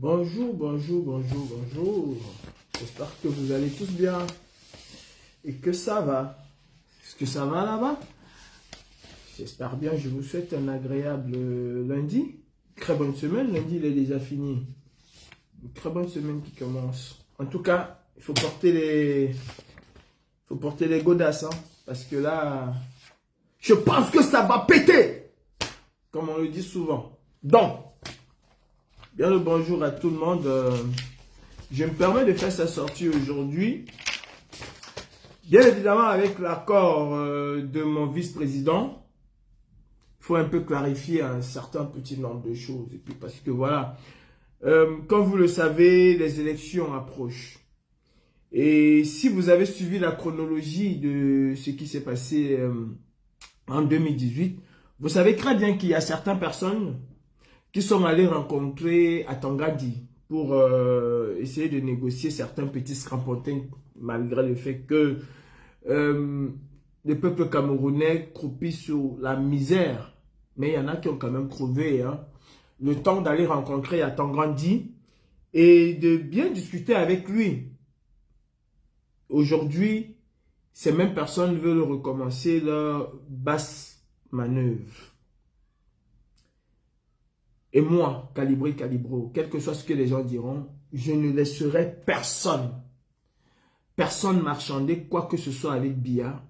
Bonjour, bonjour, bonjour, bonjour. J'espère que vous allez tous bien et que ça va. Est-ce que ça va là-bas? J'espère bien. Je vous souhaite un agréable lundi. Très bonne semaine. Lundi, il est déjà fini. Une très bonne semaine qui commence. En tout cas, il faut porter les godasses. Hein, parce que là, je pense que ça va péter. Comme on le dit souvent. Donc, bien le bonjour à tout le monde. Je me permets de faire sa sortie aujourd'hui. Bien évidemment avec l'accord de mon vice-président. Il faut un peu clarifier un certain petit nombre de choses. Et puis parce que voilà, comme vous le savez, les élections approchent. Et si vous avez suivi la chronologie de ce qui s'est passé en 2018, vous savez très bien qu'il y a certaines personnes qui sont allés rencontrer à Tangadi pour essayer de négocier certains petits scrampotins, malgré le fait que le peuple camerounais croupit sur la misère. Mais il y en a qui ont quand même crevé. Hein. Le temps d'aller rencontrer à Tangadi et de bien discuter avec lui. Aujourd'hui, ces mêmes personnes veulent recommencer leur basse manœuvre. Et moi, Calibré Calibro, quel que soit ce que les gens diront, je ne laisserai personne marchander quoi que ce soit avec Biya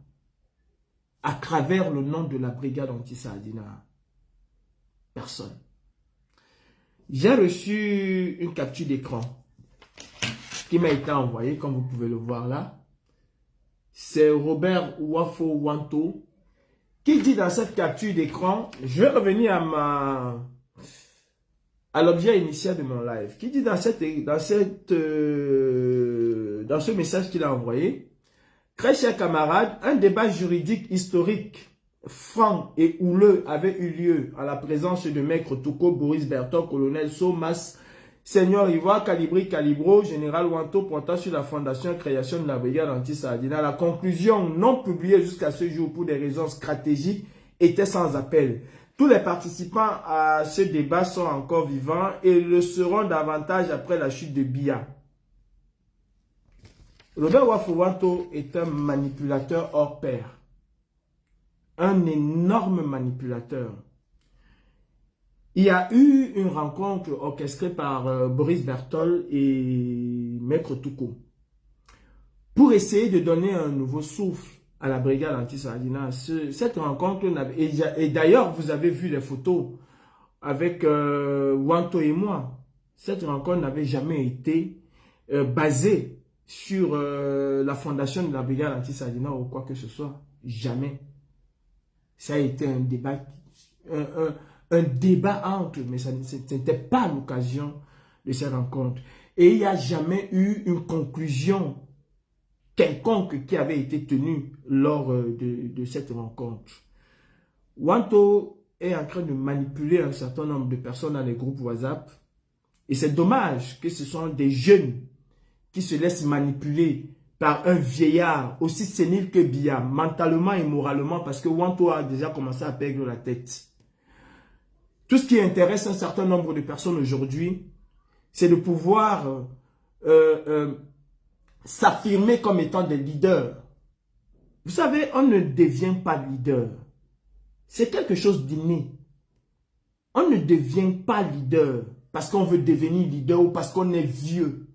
à travers le nom de la brigade anti-Saadina. Personne. J'ai reçu une capture d'écran qui m'a été envoyée, comme vous pouvez le voir là. C'est Robert Wafo Wanto qui dit dans cette capture d'écran, je vais revenir à l'objet initial de mon live, qui dit dans ce message qu'il a envoyé, très chers camarades, un débat juridique historique, franc et houleux avait eu lieu en la présence de Maître Touko, Boris Berton, Colonel Somas, Seigneur Ivoire, Calibri Calibro, Général Wanto, portant sur la fondation et création de la brigade anti-Saadina. La conclusion non publiée jusqu'à ce jour pour des raisons stratégiques était sans appel. Tous les participants à ce débat sont encore vivants et le seront davantage après la chute de Biya. Robert Wafo-Wanto est un manipulateur hors pair. Un énorme manipulateur. Il y a eu une rencontre orchestrée par Boris Bertol et Maître Touko pour essayer de donner un nouveau souffle à la brigade anti-Saadina. Cette rencontre, et d'ailleurs vous avez vu les photos avec Wanto et moi, cette rencontre n'avait jamais été basée sur la fondation de la brigade anti-Saadina ou quoi que ce soit. Jamais. Ça a été un débat, un débat entre, mais ce n'était pas l'occasion de cette rencontre. Et il n'y a jamais eu une conclusion quelconque qui avait été tenue lors de cette rencontre. Wanto est en train de manipuler un certain nombre de personnes dans les groupes WhatsApp. Et c'est dommage que ce sont des jeunes qui se laissent manipuler par un vieillard aussi sénile que Biya, mentalement et moralement, parce que Wanto a déjà commencé à perdre la tête. Tout ce qui intéresse un certain nombre de personnes aujourd'hui, c'est de pouvoir s'affirmer comme étant des leaders. Vous savez, on ne devient pas leader. C'est quelque chose d'inné. On ne devient pas leader parce qu'on veut devenir leader ou parce qu'on est vieux.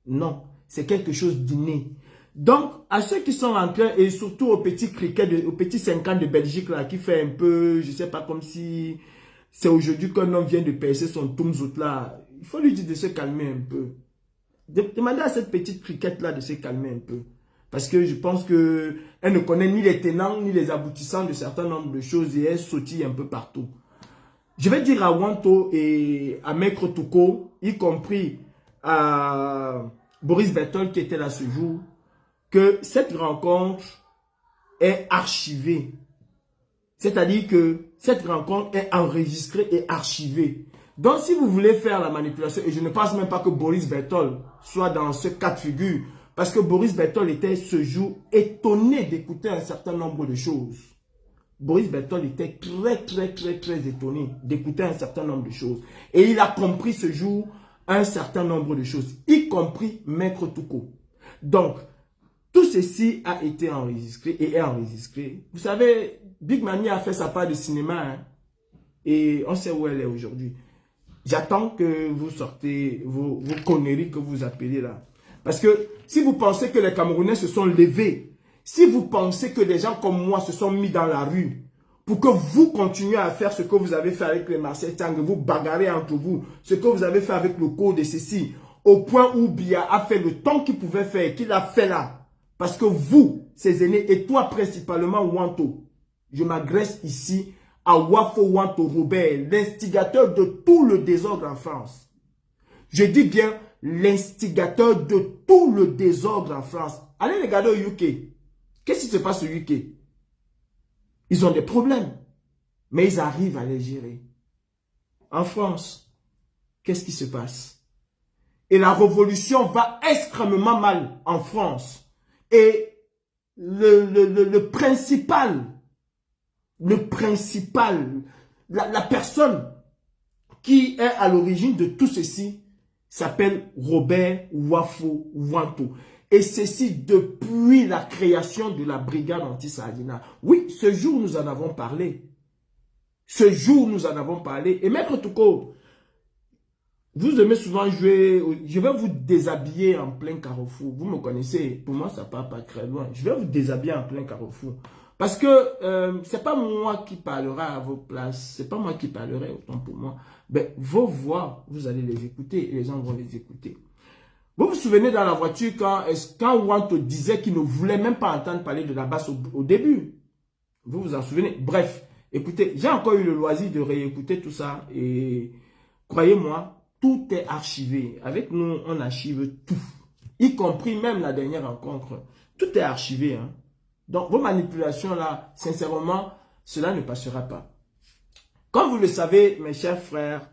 Non, c'est quelque chose d'inné. Donc, à ceux qui sont en train, et surtout au petit cricket, au petit 5 ans de Belgique là, qui fait un peu, je sais pas, comme si c'est aujourd'hui qu'un homme vient de percer son Tumzout là, il faut lui dire de se calmer un peu. Demandez à cette petite cricket là de se calmer un peu. Parce que je pense qu'elle ne connaît ni les tenants, ni les aboutissants de certains nombres de choses et elle sautille un peu partout. Je vais dire à Wanto et à Maître Touko, y compris à Boris Berthold qui était là ce jour, que cette rencontre est archivée. C'est-à-dire que cette rencontre est enregistrée et archivée. Donc, si vous voulez faire la manipulation, et je ne pense même pas que Boris Berthold soit dans ce cas de figure, parce que Boris Berthold était ce jour étonné d'écouter un certain nombre de choses. Boris Berthold était très étonné d'écouter un certain nombre de choses. Et il a compris ce jour un certain nombre de choses, y compris Maître Touko. Donc, tout ceci a été enregistré et est enregistré. Vous savez, Big Mami a fait sa part de cinéma, hein, et on sait où elle est aujourd'hui. J'attends que vous sortez vos conneries que vous appelez là. Parce que si vous pensez que les Camerounais se sont levés, si vous pensez que des gens comme moi se sont mis dans la rue pour que vous continuiez à faire ce que vous avez fait avec les Marcel Tang, vous bagarrez entre vous, ce que vous avez fait avec le code de ceci, au point où Biya a fait le temps qu'il pouvait faire, qu'il a fait là. Parce que vous, ces aînés, et toi principalement Wanto, je m'adresse ici à Wafo Wanto Robert, l'instigateur de tout le désordre en France. Je dis bien l'instigateur de tout le désordre en France. Allez regarder au UK. Qu'est-ce qui se passe au UK? Ils ont des problèmes, mais ils arrivent à les gérer. En France, qu'est-ce qui se passe? Et la révolution va extrêmement mal en France. Et le principal, la personne qui est à l'origine de tout ceci s'appelle Robert Wafo Wanto. Et ceci depuis la création de la brigade anti-Sardina. Oui, ce jour nous en avons parlé. Ce jour nous en avons parlé. Et Maître Touko, vous aimez souvent jouer, je vais vous déshabiller en plein carrefour. Vous me connaissez, pour moi ça part pas très loin. Je vais vous déshabiller en plein carrefour. Parce que c'est pas moi qui parlerai à vos places, c'est pas moi qui parlerai autant pour moi. Ben, vos voix, vous allez les écouter et les gens vont les écouter. Vous vous souvenez dans la voiture quand Wanto disait qu'il ne voulait même pas entendre parler de la basse au début. Vous vous en souvenez? Bref, écoutez, j'ai encore eu le loisir de réécouter tout ça et croyez-moi, tout est archivé. Avec nous, on archive tout. Y compris même la dernière rencontre. Tout est archivé. Hein. Donc, vos manipulations là, sincèrement, cela ne passera pas. Comme vous le savez, mes chers frères,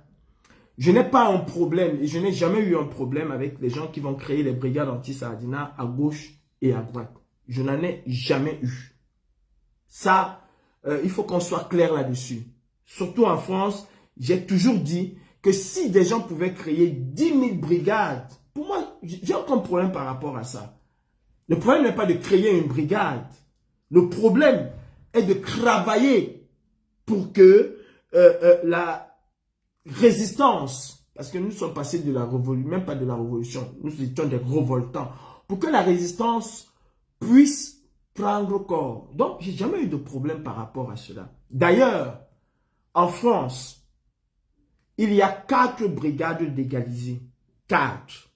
je n'ai pas un problème et je n'ai jamais eu un problème avec les gens qui vont créer les brigades anti-Sardina à gauche et à droite. Je n'en ai jamais eu. Ça, il faut qu'on soit clair là-dessus. Surtout en France, j'ai toujours dit que si des gens pouvaient créer 10 000 brigades, pour moi, j'ai aucun problème par rapport à ça. Le problème n'est pas de créer une brigade. Le problème est de travailler pour que la résistance, parce que nous sommes passés de la révolution, même pas de la révolution, nous étions des révoltants, pour que la résistance puisse prendre corps. Donc, j'ai jamais eu de problème par rapport à cela. D'ailleurs, en France, il y a 4 brigades d'égalisées. 4.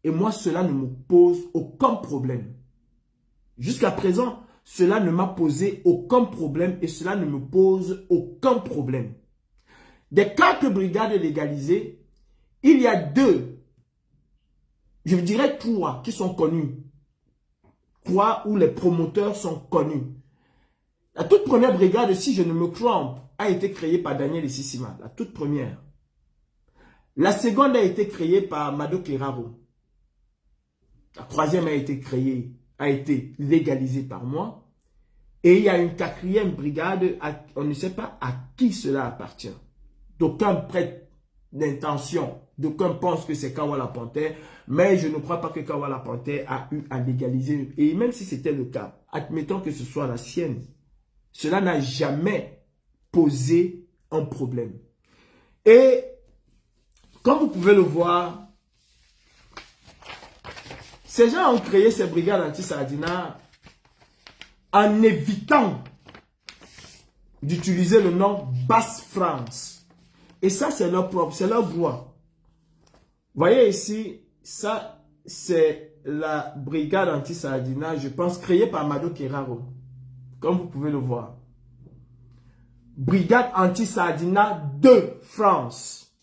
Et moi, cela ne me pose aucun problème. Jusqu'à présent, cela ne m'a posé aucun problème et cela ne me pose aucun problème. Des 4 brigades légalisées, il y a 2, je dirais 3 qui sont connus. 3 où les promoteurs sont connus. La toute première brigade, si je ne me trompe, a été créée par Daniel Sissima. La toute première. La seconde a été créée par Mado Keraro. La troisième a été légalisée par moi. Et il y a une 4e brigade, on ne sait pas à qui cela appartient. D'aucuns prêtent d'intention, d'aucuns pensent que c'est Kawala Panthère, mais je ne crois pas que Kawala Panthère a eu à légaliser. Et même si c'était le cas, admettons que ce soit la sienne, cela n'a jamais posé un problème. Et comme vous pouvez le voir, ces gens ont créé ces brigades anti-Sardina en évitant d'utiliser le nom Basse-France. Et ça, c'est leur propre, c'est leur droit. Voyez ici, ça, c'est la brigade anti-Saadina, je pense, créée par Mado Keraro. Comme vous pouvez le voir. Brigade anti-Saadina de France.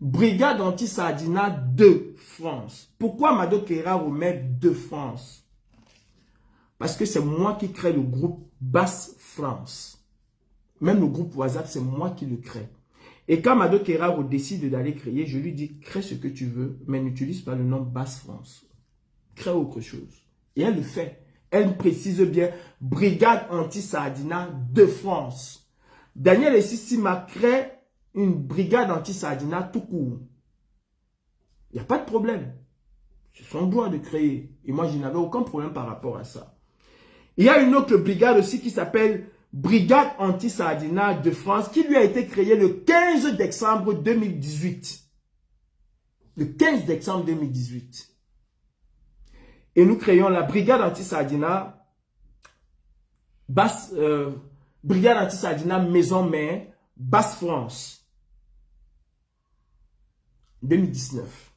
Brigade anti-Saadina de France. Pourquoi Mado Keraro met de France? Parce que c'est moi qui crée le groupe Basse France. Même le groupe WhatsApp, c'est moi qui le crée. Et quand Mado Keraro décide d'aller créer, je lui dis, crée ce que tu veux, mais n'utilise pas le nom Basse France. Crée autre chose. Et elle le fait. Elle précise bien, Brigade anti-Saadina de France. Daniel Essisi m'a créé une brigade anti-Saadina tout court. Il n'y a pas de problème. C'est son droit de créer. Et moi, je n'avais aucun problème par rapport à ça. Il y a une autre brigade aussi qui s'appelle Brigade anti-Saadina de France qui lui a été créée le 15 décembre 2018. Le 15 décembre 2018. Et nous créons la Brigade anti-Saadina Brigade anti-Saadina Maison-Mère Basse France. 2019.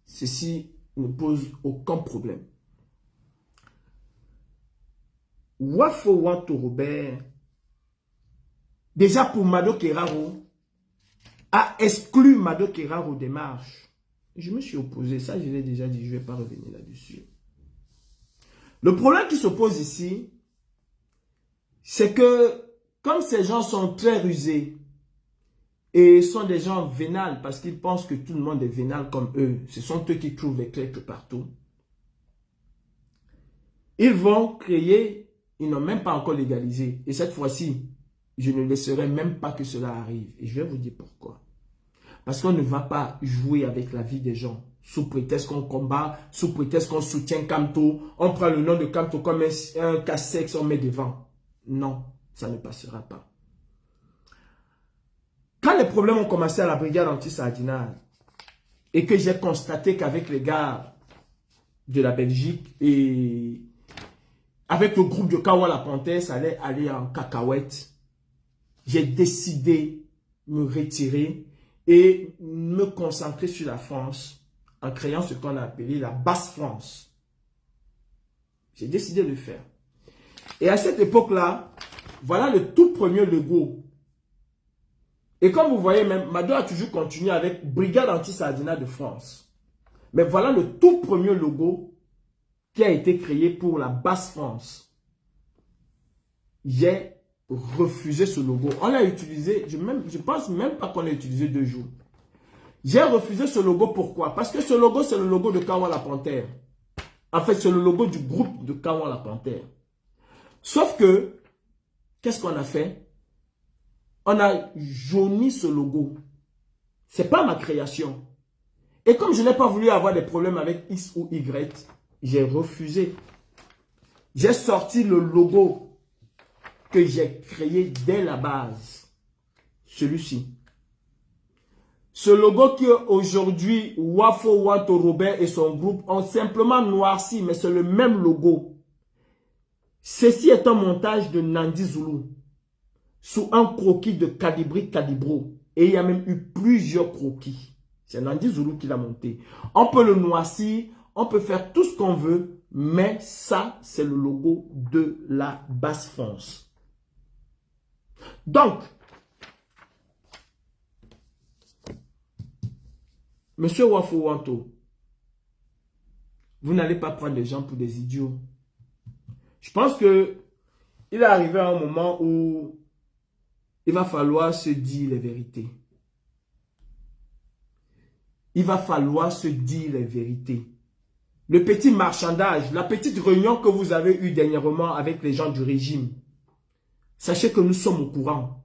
Ceci ne pose aucun problème. Wafo Wanto Robert, déjà pour Mado Keraro, a exclu Mado Keraro des marches. Je me suis opposé, ça je l'ai déjà dit, je ne vais pas revenir là-dessus. Le problème qui se pose ici, c'est que comme ces gens sont très rusés et sont des gens vénales parce qu'ils pensent que tout le monde est vénal comme eux, ce sont eux qui trouvent les clés partout. Ils vont créer. Ils n'ont même pas encore légalisé. Et cette fois-ci, je ne laisserai même pas que cela arrive. Et je vais vous dire pourquoi. Parce qu'on ne va pas jouer avec la vie des gens. Sous prétexte qu'on combat, sous prétexte qu'on soutient Kamto. On prend le nom de Kamto comme un casse-sexe, on met devant. Non, ça ne passera pas. Quand les problèmes ont commencé à la brigade anti-Saadina, et que j'ai constaté qu'avec les gars de la Belgique et avec le groupe de Kawa la Panthère, ça allait aller en cacahuète. J'ai décidé de me retirer et me concentrer sur la France en créant ce qu'on a appelé la Basse France. J'ai décidé de le faire. Et à cette époque-là, voilà le tout premier logo. Et comme vous voyez même, Mado a toujours continué avec Brigade anti-Saadina de France. Mais voilà le tout premier logo qui a été créé pour la Basse France. J'ai refusé ce logo. On l'a utilisé, je pense même pas qu'on l'a utilisé 2 jours. J'ai refusé ce logo, pourquoi? Parce que ce logo, c'est le logo de Kawa la Panthère. En fait, c'est le logo du groupe de Kawa la Panthère. Sauf que, qu'est-ce qu'on a fait? On a jauni ce logo. C'est pas ma création. Et comme je n'ai pas voulu avoir des problèmes avec X ou Y, j'ai refusé. J'ai sorti le logo que j'ai créé dès la base. Celui-ci. Ce logo que aujourd'hui Wafo Wanto Robert et son groupe ont simplement noirci, mais c'est le même logo. Ceci est un montage de Nandi Zulu sous un croquis de Kadibri Kadibro. Et il y a même eu plusieurs croquis. C'est Nandi Zulu qui l'a monté. On peut le noircir, on peut faire tout ce qu'on veut, mais ça, c'est le logo de la Basse France. Donc, Monsieur Wafo Wanto, vous n'allez pas prendre les gens pour des idiots. Je pense que il est arrivé à un moment où il va falloir se dire les vérités. Il va falloir se dire les vérités. Le petit marchandage, la petite réunion que vous avez eue dernièrement avec les gens du régime, sachez que nous sommes au courant.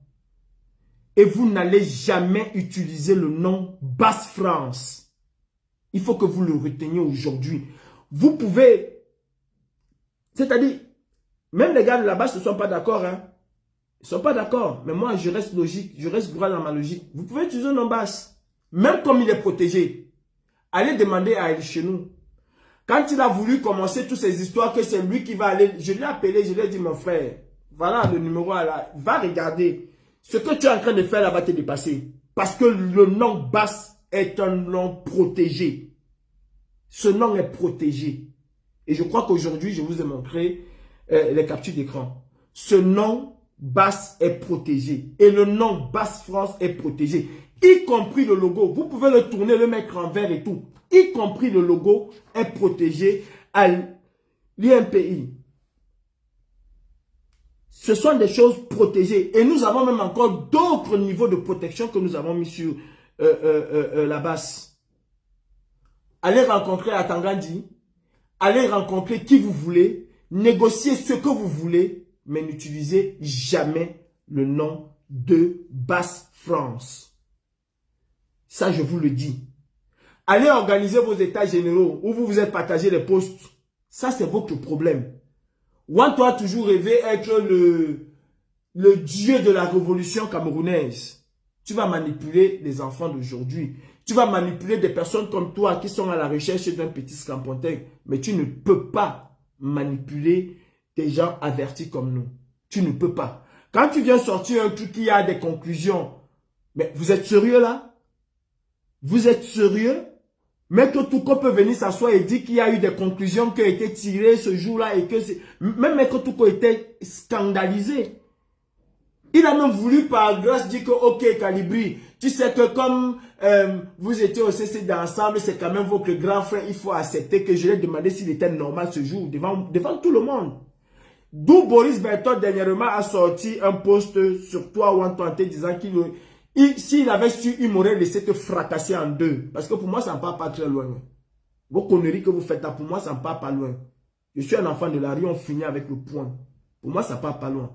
Et vous n'allez jamais utiliser le nom Basse France. Il faut que vous le reteniez aujourd'hui. Vous pouvez, c'est-à-dire, même les gars de là-bas ne sont pas d'accord. Hein? Ils ne sont pas d'accord. Mais moi, je reste logique. Je reste droit dans ma logique. Vous pouvez utiliser le nom Basse. Même comme il est protégé. Allez demander à elle chez nous. Quand il a voulu commencer toutes ces histoires que c'est lui qui va aller, je l'ai appelé, je lui ai dit, mon frère, voilà le numéro là, va regarder. Ce que tu es en train de faire là va te dépasser. Parce que le nom Basse est un nom protégé. Ce nom est protégé. Et je crois qu'aujourd'hui, je vous ai montré les captures d'écran. Ce nom BASS est protégé. Et le nom BASS France est protégé. Y compris le logo. Vous pouvez le tourner, le mettre en vert et tout. Y compris le logo est protégé à l'INPI. Ce sont des choses protégées. Et nous avons même encore d'autres niveaux de protection que nous avons mis sur la base. Allez rencontrer Atangandi. Allez rencontrer qui vous voulez. Négociez ce que vous voulez. Mais n'utilisez jamais le nom de BASS France. Ça, je vous le dis. Allez organiser vos états généraux où vous vous êtes partagé les postes. Ça, c'est votre problème. Wanto a toujours rêvé être le dieu de la révolution camerounaise. Tu vas manipuler les enfants d'aujourd'hui. Tu vas manipuler des personnes comme toi qui sont à la recherche d'un petit scampontin. Mais tu ne peux pas manipuler des gens avertis comme nous. Tu ne peux pas. Quand tu viens sortir un truc qui a des conclusions, mais vous êtes sérieux là? Vous êtes sérieux? Maître Touko peut venir s'asseoir et dire qu'il y a eu des conclusions qui ont été tirées ce jour-là et que même Maître Touko était scandalisé. Il a même voulu par grâce dire que ok Calibri, tu sais que comme vous étiez au CCD ensemble, c'est quand même votre grand frère, il faut accepter que je lui ai demandé s'il était normal ce jour devant tout le monde. D'où Boris Berthold dernièrement a sorti un post sur toi ou en toi disant qu'il s'il avait su, il m'aurait laissé te fracasser en deux. Parce que pour moi, ça ne part pas très loin. Vos conneries que vous faites là, pour moi, ça ne part pas loin. Je suis un enfant de la rue, on finit avec le point. Pour moi, ça ne part pas loin.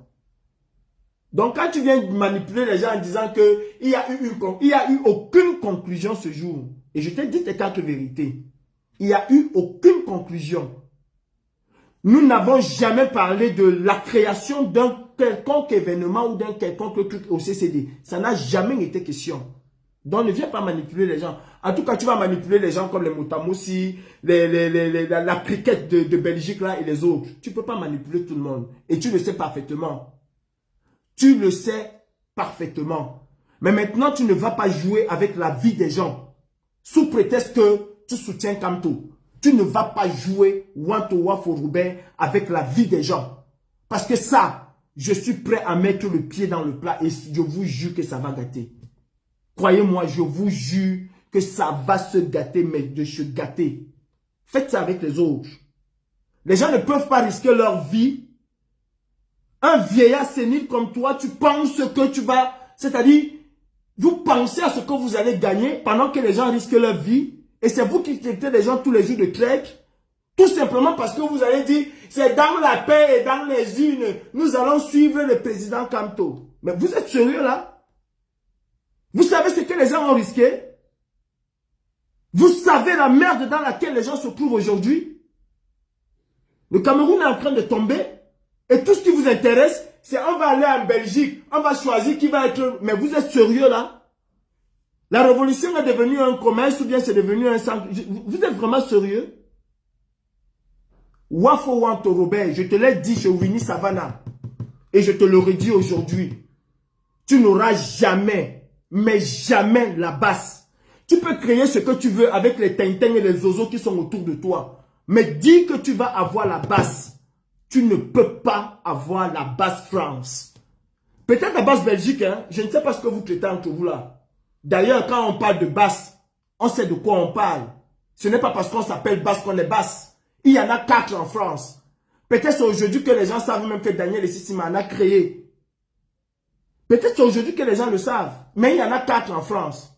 Donc, quand tu viens manipuler les gens en disant qu'il n'y a eu aucune conclusion ce jour, et je t'ai dit tes quatre vérités, il n'y a eu aucune conclusion. Nous n'avons jamais parlé de la création d'un quelconque événement ou d'un quelconque truc au CCD. Ça n'a jamais été question. Donc ne viens pas manipuler les gens. En tout cas, tu vas manipuler les gens comme les Moutamoussi, la cricket de Belgique là et les autres. Tu ne peux pas manipuler tout le monde. Et tu le sais parfaitement. Tu le sais parfaitement. Mais maintenant, tu ne vas pas jouer avec la vie des gens. Sous prétexte que tu soutiens Kamto. Tu ne vas pas jouer Wanto Wafo Robert avec la vie des gens. Parce que ça, je suis prêt à mettre le pied dans le plat et je vous jure que ça va gâter. Croyez-moi, je vous jure que ça va se gâter, mais de se gâter. Faites ça avec les autres. Les gens ne peuvent pas risquer leur vie. Un vieillard sénile comme toi, tu penses que tu vas... C'est-à-dire, vous pensez à ce que vous allez gagner pendant que les gens risquent leur vie. Et c'est vous qui traitez les gens tous les jours de traîtres. Tout simplement parce que vous allez dire, c'est dans la paix et dans les urnes, nous allons suivre le président Kamto. Mais vous êtes sérieux là? Vous savez ce que les gens ont risqué? Vous savez la merde dans laquelle les gens se trouvent aujourd'hui? Le Cameroun est en train de tomber. Et tout ce qui vous intéresse, c'est on va aller en Belgique, on va choisir qui va être... Mais vous êtes sérieux là? La révolution est devenue un commerce ou bien c'est devenu un centre. Vous êtes vraiment sérieux? Wafo Wanto Robert, je te l'ai dit chez Winnie Savannah. Et je te le redis aujourd'hui. Tu n'auras jamais, mais jamais la basse. Tu peux créer ce que tu veux avec les tintins et les oiseaux qui sont autour de toi. Mais dis que tu vas avoir la basse. Tu ne peux pas avoir la basse France. Peut-être la basse Belgique, hein? Je ne sais pas ce que vous traitez entre vous là. D'ailleurs, quand on parle de basse, on sait de quoi on parle. Ce n'est pas parce qu'on s'appelle basse qu'on est basse. Il y en a 4 en France. Peut-être c'est aujourd'hui que les gens savent même que Daniel Essissima en a créé. Peut-être c'est aujourd'hui que les gens le savent. Mais il y en a 4 en France.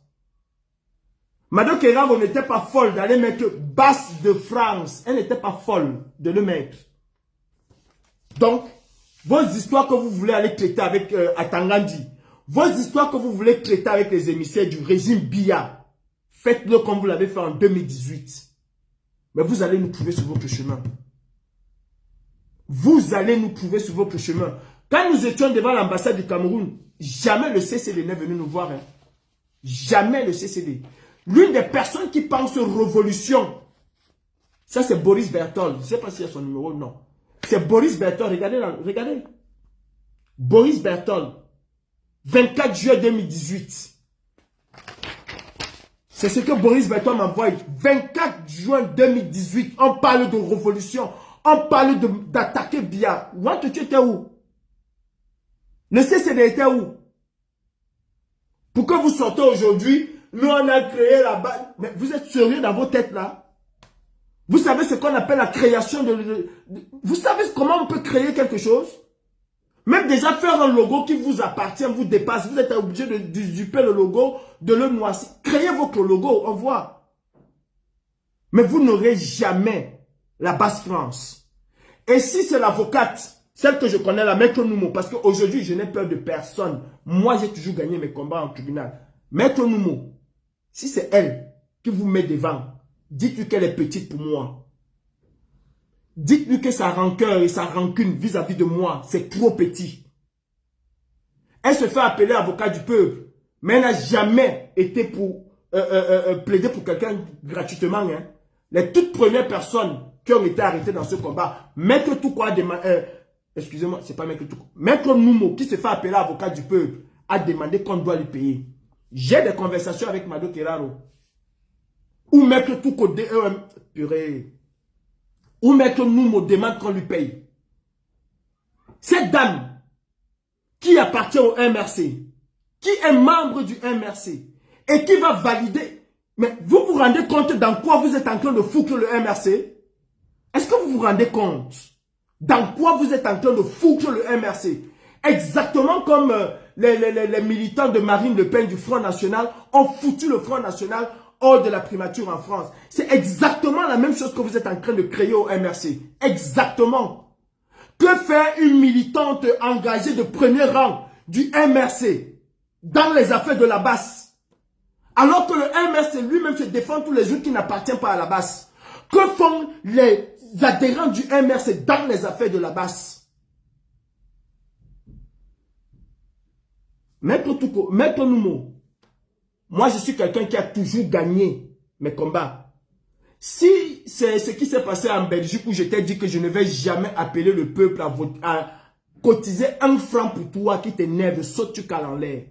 Madame Keravo n'était pas folle d'aller mettre basse de France. Elle n'était pas folle de le mettre. Donc, vos histoires que vous voulez aller traiter avec Atangandi, vos histoires que vous voulez traiter avec les émissaires du régime Biya, faites-le comme vous l'avez fait en 2018. Mais vous allez nous trouver sur votre chemin. Vous allez nous trouver sur votre chemin. Quand nous étions devant l'ambassade du Cameroun, jamais le CCD n'est venu nous voir. Hein. Jamais le CCD. L'une des personnes qui pense révolution, ça c'est Boris Berthold. Je ne sais pas s'il y a son numéro, non. C'est Boris Berthold. Regardez là, regardez. Boris Berthold. 24 juillet 2018. C'est ce que Boris Bertois m'envoie. 24 juin 2018, on parle de révolution. On parle d'attaquer Biya. Tu étais où? Le CCD était où? Pourquoi vous sortez aujourd'hui? Nous, on a créé la base. Mais vous êtes sérieux dans vos têtes là? Vous savez ce qu'on appelle la création Vous savez comment on peut créer quelque chose? Même déjà faire un logo qui vous appartient, vous dépasse. Vous êtes obligé d'usurper le logo, de le noircir. Créez votre logo, on voit. Mais vous n'aurez jamais la base France. Et si c'est l'avocate, celle que je connais, la Maître Noumo, parce qu'aujourd'hui, je n'ai peur de personne. Moi, j'ai toujours gagné mes combats en tribunal. Maître Noumo, si c'est elle qui vous met devant, dites-lui qu'elle est petite pour moi. Dites-lui que sa rancœur et sa rancune vis-à-vis de moi, c'est trop petit. Elle se fait appeler avocat du peuple, mais elle n'a jamais été pour plaider pour quelqu'un gratuitement. Hein. Les toutes premières personnes qui ont été arrêtées dans ce combat, Maître Toukoua, excusez-moi, c'est pas Maître Toukoua, Maître Noumo, qui se fait appeler avocat du peuple, a demandé qu'on doit lui payer. J'ai des conversations avec Mado Keraro, où Maître Toukoua, purée, ou Maître Noumo demande qu'on lui paye. Cette dame qui appartient au MRC, qui est membre du MRC et qui va valider. Mais vous vous rendez compte dans quoi vous êtes en train de foutre le MRC? Est-ce que vous vous rendez compte dans quoi vous êtes en train de foutre le MRC? Exactement comme les militants de Marine Le Pen du Front National ont foutu le Front National hors de la primature en France. C'est exactement la même chose que vous êtes en train de créer au MRC. Exactement. Que fait une militante engagée de premier rang du MRC dans les affaires de la base? Alors que le MRC lui-même se défend tous les jours qui n'appartiennent pas à la base. Que font les adhérents du MRC dans les affaires de la base? Maître Noumo, moi, je suis quelqu'un qui a toujours gagné mes combats. Si c'est ce qui s'est passé en Belgique où je t'ai dit que je ne vais jamais appeler le peuple à cotiser 1 franc pour toi qui t'énerve, saute tu cales en l'air.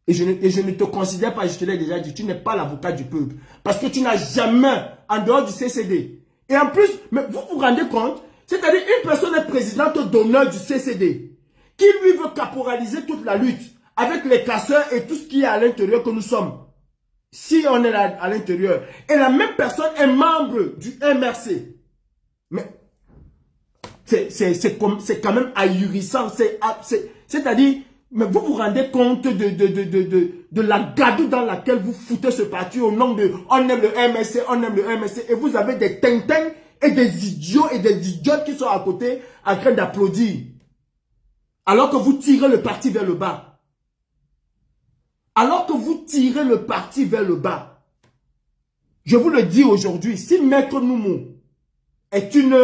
Et je ne te considère pas, je te l'ai déjà dit, tu n'es pas l'avocat du peuple. Parce que tu n'as jamais, en dehors du CCD. Et en plus, mais vous vous rendez compte, c'est-à-dire une personne est présidente d'honneur du CCD, qui lui veut caporaliser toute la lutte, avec les casseurs et tout ce qui est à l'intérieur que nous sommes. Si on est là à l'intérieur. Et la même personne est membre du MRC. Mais c'est quand même ahurissant. C'est-à-dire, mais vous vous rendez compte de la gadoue dans laquelle vous foutez ce parti au nom de on aime le MRC, on aime le MRC. Et vous avez des tintins et des idiots et des idiotes qui sont à côté en train d'applaudir. Alors que vous tirez le parti vers le bas. Alors que vous tirez le parti vers le bas. Je vous le dis aujourd'hui, si Maître Noumo est une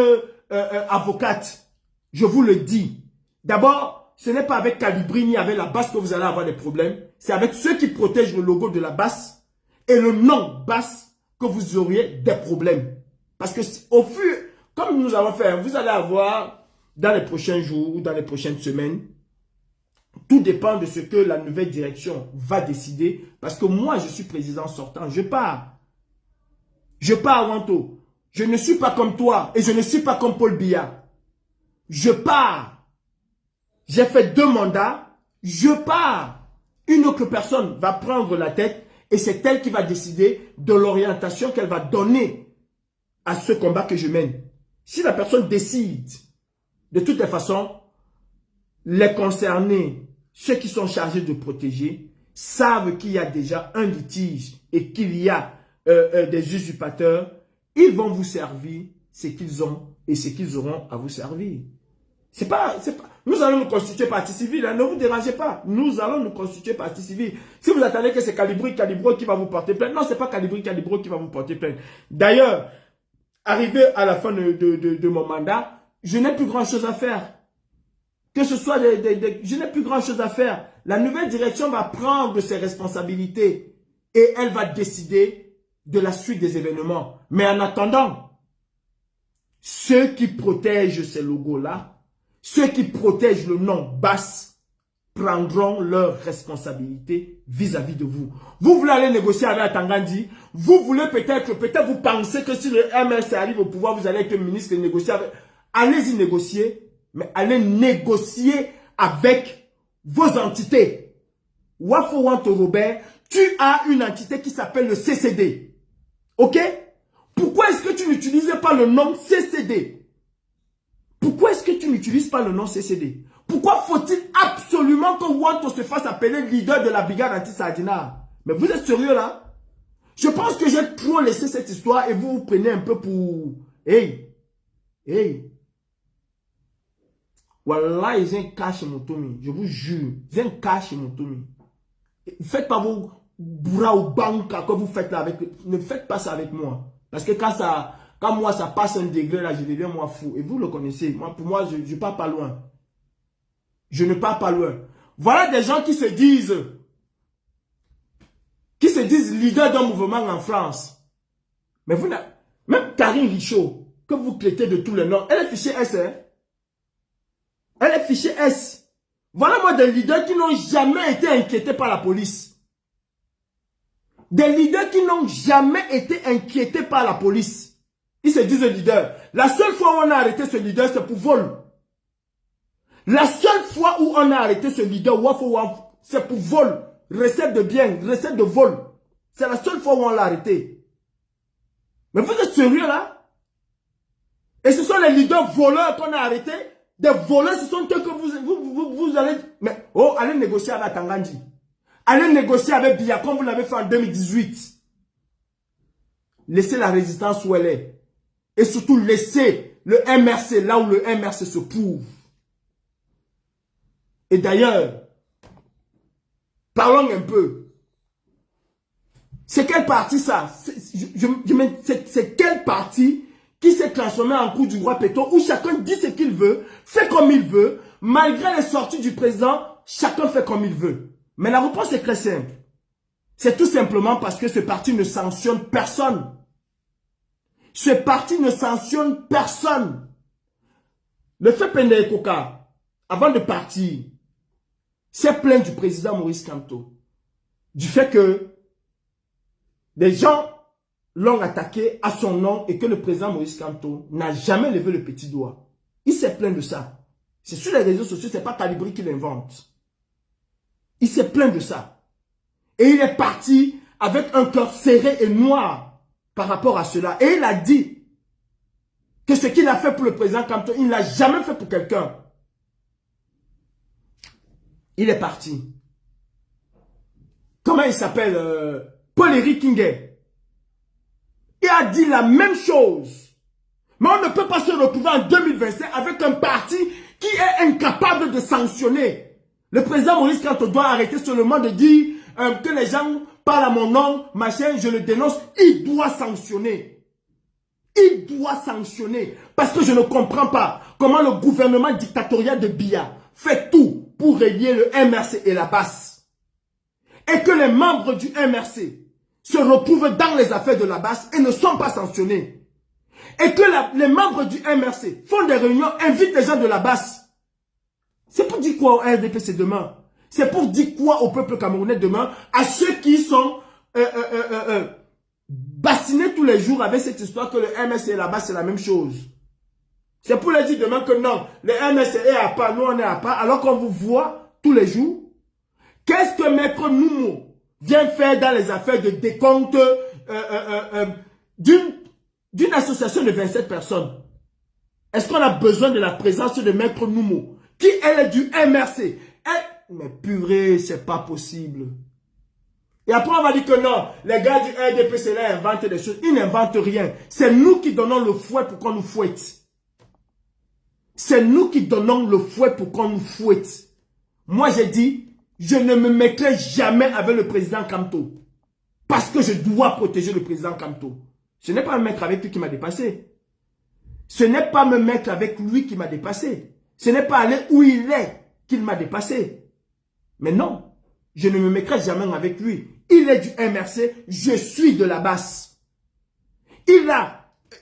avocate, je vous le dis. D'abord, ce n'est pas avec Calibri ni avec la BAS que vous allez avoir des problèmes. C'est avec ceux qui protègent le logo de la BAS et le nom BAS que vous auriez des problèmes. Parce que au fur, comme nous allons faire, vous allez avoir dans les prochains jours ou dans les prochaines semaines, tout dépend de ce que la nouvelle direction va décider. Parce que moi, je suis président sortant. Je pars. Je pars, Wanto. Je ne suis pas comme toi. Et je ne suis pas comme Paul Biya. Je pars. J'ai fait 2 mandats. Je pars. Une autre personne va prendre la tête. Et c'est elle qui va décider de l'orientation qu'elle va donner à ce combat que je mène. Si la personne décide, de toutes les façons, les concernés, ceux qui sont chargés de protéger, savent qu'il y a déjà un litige et qu'il y a des usurpateurs. Ils vont vous servir ce qu'ils ont et ce qu'ils auront à vous servir. Nous allons nous constituer partie civile, hein, ne vous dérangez pas. Nous allons nous constituer partie civile. Si vous attendez que c'est Calibri qui va vous porter plainte, non, ce n'est pas Calibri qui va vous porter plainte. D'ailleurs, arrivé à la fin de mon mandat, je n'ai plus grand chose à faire. Que ce soit je n'ai plus grand chose à faire. La nouvelle direction va prendre ses responsabilités et elle va décider de la suite des événements. Mais en attendant, ceux qui protègent ces logos-là, ceux qui protègent le nom BAS, prendront leurs responsabilités vis-à-vis de vous. Vous voulez aller négocier avec Atangandi, vous voulez peut-être vous pensez que si le MRC arrive au pouvoir, vous allez être ministre et négocier avec... Allez-y négocier, mais allez négocier avec vos entités. Wafowanto Robert, tu as une entité qui s'appelle le CCD. Ok? Pourquoi est-ce que tu n'utilises pas le nom CCD? Pourquoi est-ce que tu n'utilises pas le nom CCD? Pourquoi faut-il absolument que Wanto se fasse appeler leader de la brigade anti-Sardina? Mais vous êtes sérieux là? Je pense que j'ai trop laissé cette histoire et vous vous prenez un peu pour... Hey! Wallah, j'ai un cash mon Tomi. Je vous jure. J'ai un cash mon Tomi. Faites pas vos bourra ou banca que vous faites là avec... Ne faites pas ça avec moi. Parce que quand moi ça passe un degré là, je deviens moi fou. Et vous le connaissez. Moi, pour moi, je pars pas loin. Je ne pars pas loin. Voilà des gens qui se disent leader d'un mouvement en France. Mais vous n'avez... Même Karine Richaud, que vous traitez de tous les noms, elle est fichée S. Hein? Elle est fichée S. Voilà moi des leaders qui n'ont jamais été inquiétés par la police. Des leaders qui n'ont jamais été inquiétés par la police. Ils se disent leader. La seule fois où on a arrêté ce leader, c'est pour vol. La seule fois où on a arrêté ce leader, c'est pour vol. Recette de biens, recette de vol. C'est la seule fois où on l'a arrêté. Mais vous êtes sérieux là? Et ce sont les leaders voleurs qu'on a arrêtés. Des voleurs, ce sont eux que vous allez... Mais, oh, allez négocier avec Tangandi. Allez négocier avec Biya, comme vous l'avez fait en 2018. Laissez la résistance où elle est. Et surtout, laissez le MRC là où le MRC se trouve. Et d'ailleurs, parlons un peu. C'est quel parti ça? C'est quel parti qui s'est transformé en coup du roi Péto, où chacun dit ce qu'il veut, fait comme il veut, malgré les sorties du président, chacun fait comme il veut. Mais la réponse est très simple. C'est tout simplement parce que ce parti ne sanctionne personne. Ce parti ne sanctionne personne. Le fait Pende Koka, avant de partir, s'est plaint du président Maurice Kamto. Du fait que des gens l'ont attaqué à son nom et que le président Maurice Kamto n'a jamais levé le petit doigt. Il s'est plaint de ça. C'est sur les réseaux sociaux, c'est pas Calibri qui l'invente. Il s'est plaint de ça. Et il est parti avec un cœur serré et noir par rapport à cela. Et il a dit que ce qu'il a fait pour le président Kamto, il ne l'a jamais fait pour quelqu'un. Il est parti. Comment il s'appelle? Paul-Éric Kinguet. Il a dit la même chose. Mais on ne peut pas se retrouver en 2025 avec un parti qui est incapable de sanctionner. Le président Maurice Kamto doit arrêter seulement de dire que les gens parlent à mon nom, machin, je le dénonce. Il doit sanctionner. Il doit sanctionner. Parce que je ne comprends pas comment le gouvernement dictatorial de Biya fait tout pour relier le MRC et la BAS. Et que les membres du MRC se retrouvent dans les affaires de la BAS et ne sont pas sanctionnés. Et que les membres du MRC font des réunions, invitent les gens de la BAS. C'est pour dire quoi au RDPC demain? C'est pour dire quoi au peuple camerounais demain? À ceux qui sont bassinés tous les jours avec cette histoire que le MRC et la BAS c'est la même chose. C'est pour leur dire demain que non, le MRC est à part, nous on est à part, alors qu'on vous voit tous les jours. Qu'est-ce que Maître Noumo vient faire dans les affaires de décompte d'une association de 27 personnes? Est-ce qu'on a besoin de la présence de Maître Noumo, qui elle est du MRC? Mais purée, c'est pas possible. Et après on va dire que non, les gars du RDPC là inventent des choses. Ils n'inventent rien. C'est nous qui donnons le fouet pour qu'on nous fouette. C'est nous qui donnons le fouet pour qu'on nous fouette. Moi j'ai dit, je ne me mettrai jamais avec le président Kamto. Parce que je dois protéger le président Kamto. Ce n'est pas me mettre avec lui qui m'a dépassé. Ce n'est pas me mettre avec lui qui m'a dépassé. Ce n'est pas aller où il est qu'il m'a dépassé. Mais non, je ne me mettrai jamais avec lui. Il est du MRC, je suis de la BAS. Il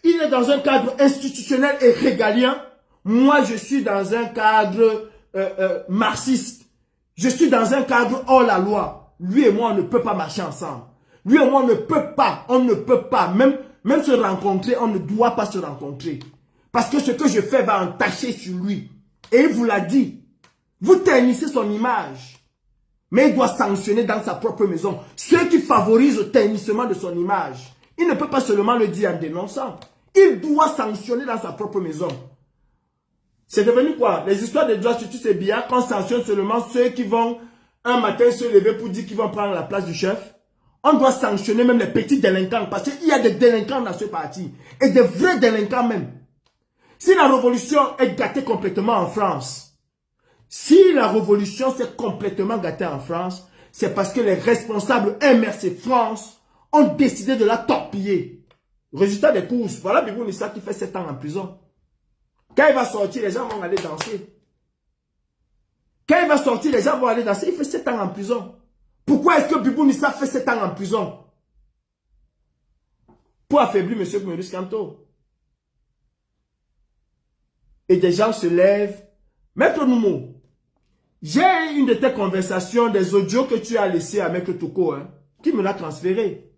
est dans un cadre institutionnel et régalien. Moi, je suis dans un cadre marxiste. Je suis dans un cadre hors la loi. Lui et moi, on ne peut pas marcher ensemble. Lui et moi, on ne peut pas. Même se rencontrer, on ne doit pas se rencontrer. Parce que ce que je fais va entacher sur lui. Et il vous l'a dit. Vous ternissez son image. Mais il doit sanctionner dans sa propre maison ceux qui favorisent le ternissement de son image. Il ne peut pas seulement le dire en dénonçant. Il doit sanctionner dans sa propre maison. C'est devenu quoi? Les histoires de droits sur tous ces billards, qu'on sanctionne seulement ceux qui vont un matin se lever pour dire qu'ils vont prendre la place du chef. On doit sanctionner même les petits délinquants parce qu'il y a des délinquants dans ce parti. Et des vrais délinquants même. Si la révolution est gâtée complètement en France, si la révolution s'est complètement gâtée en France, c'est parce que les responsables MRC France ont décidé de la torpiller. Résultat des courses, voilà Bibou Nissa qui fait 7 ans en prison. Quand il va sortir, les gens vont aller danser. Quand il va sortir, les gens vont aller danser. Il fait 7 ans en prison. Pourquoi est-ce que Bibou Nissa fait 7 ans en prison? Pour affaiblir M. Maurice Kamto. Et des gens se lèvent. Maître Noumo, j'ai une de tes conversations, des audios que tu as laissés à Maître Touko, qui me l'a transféré.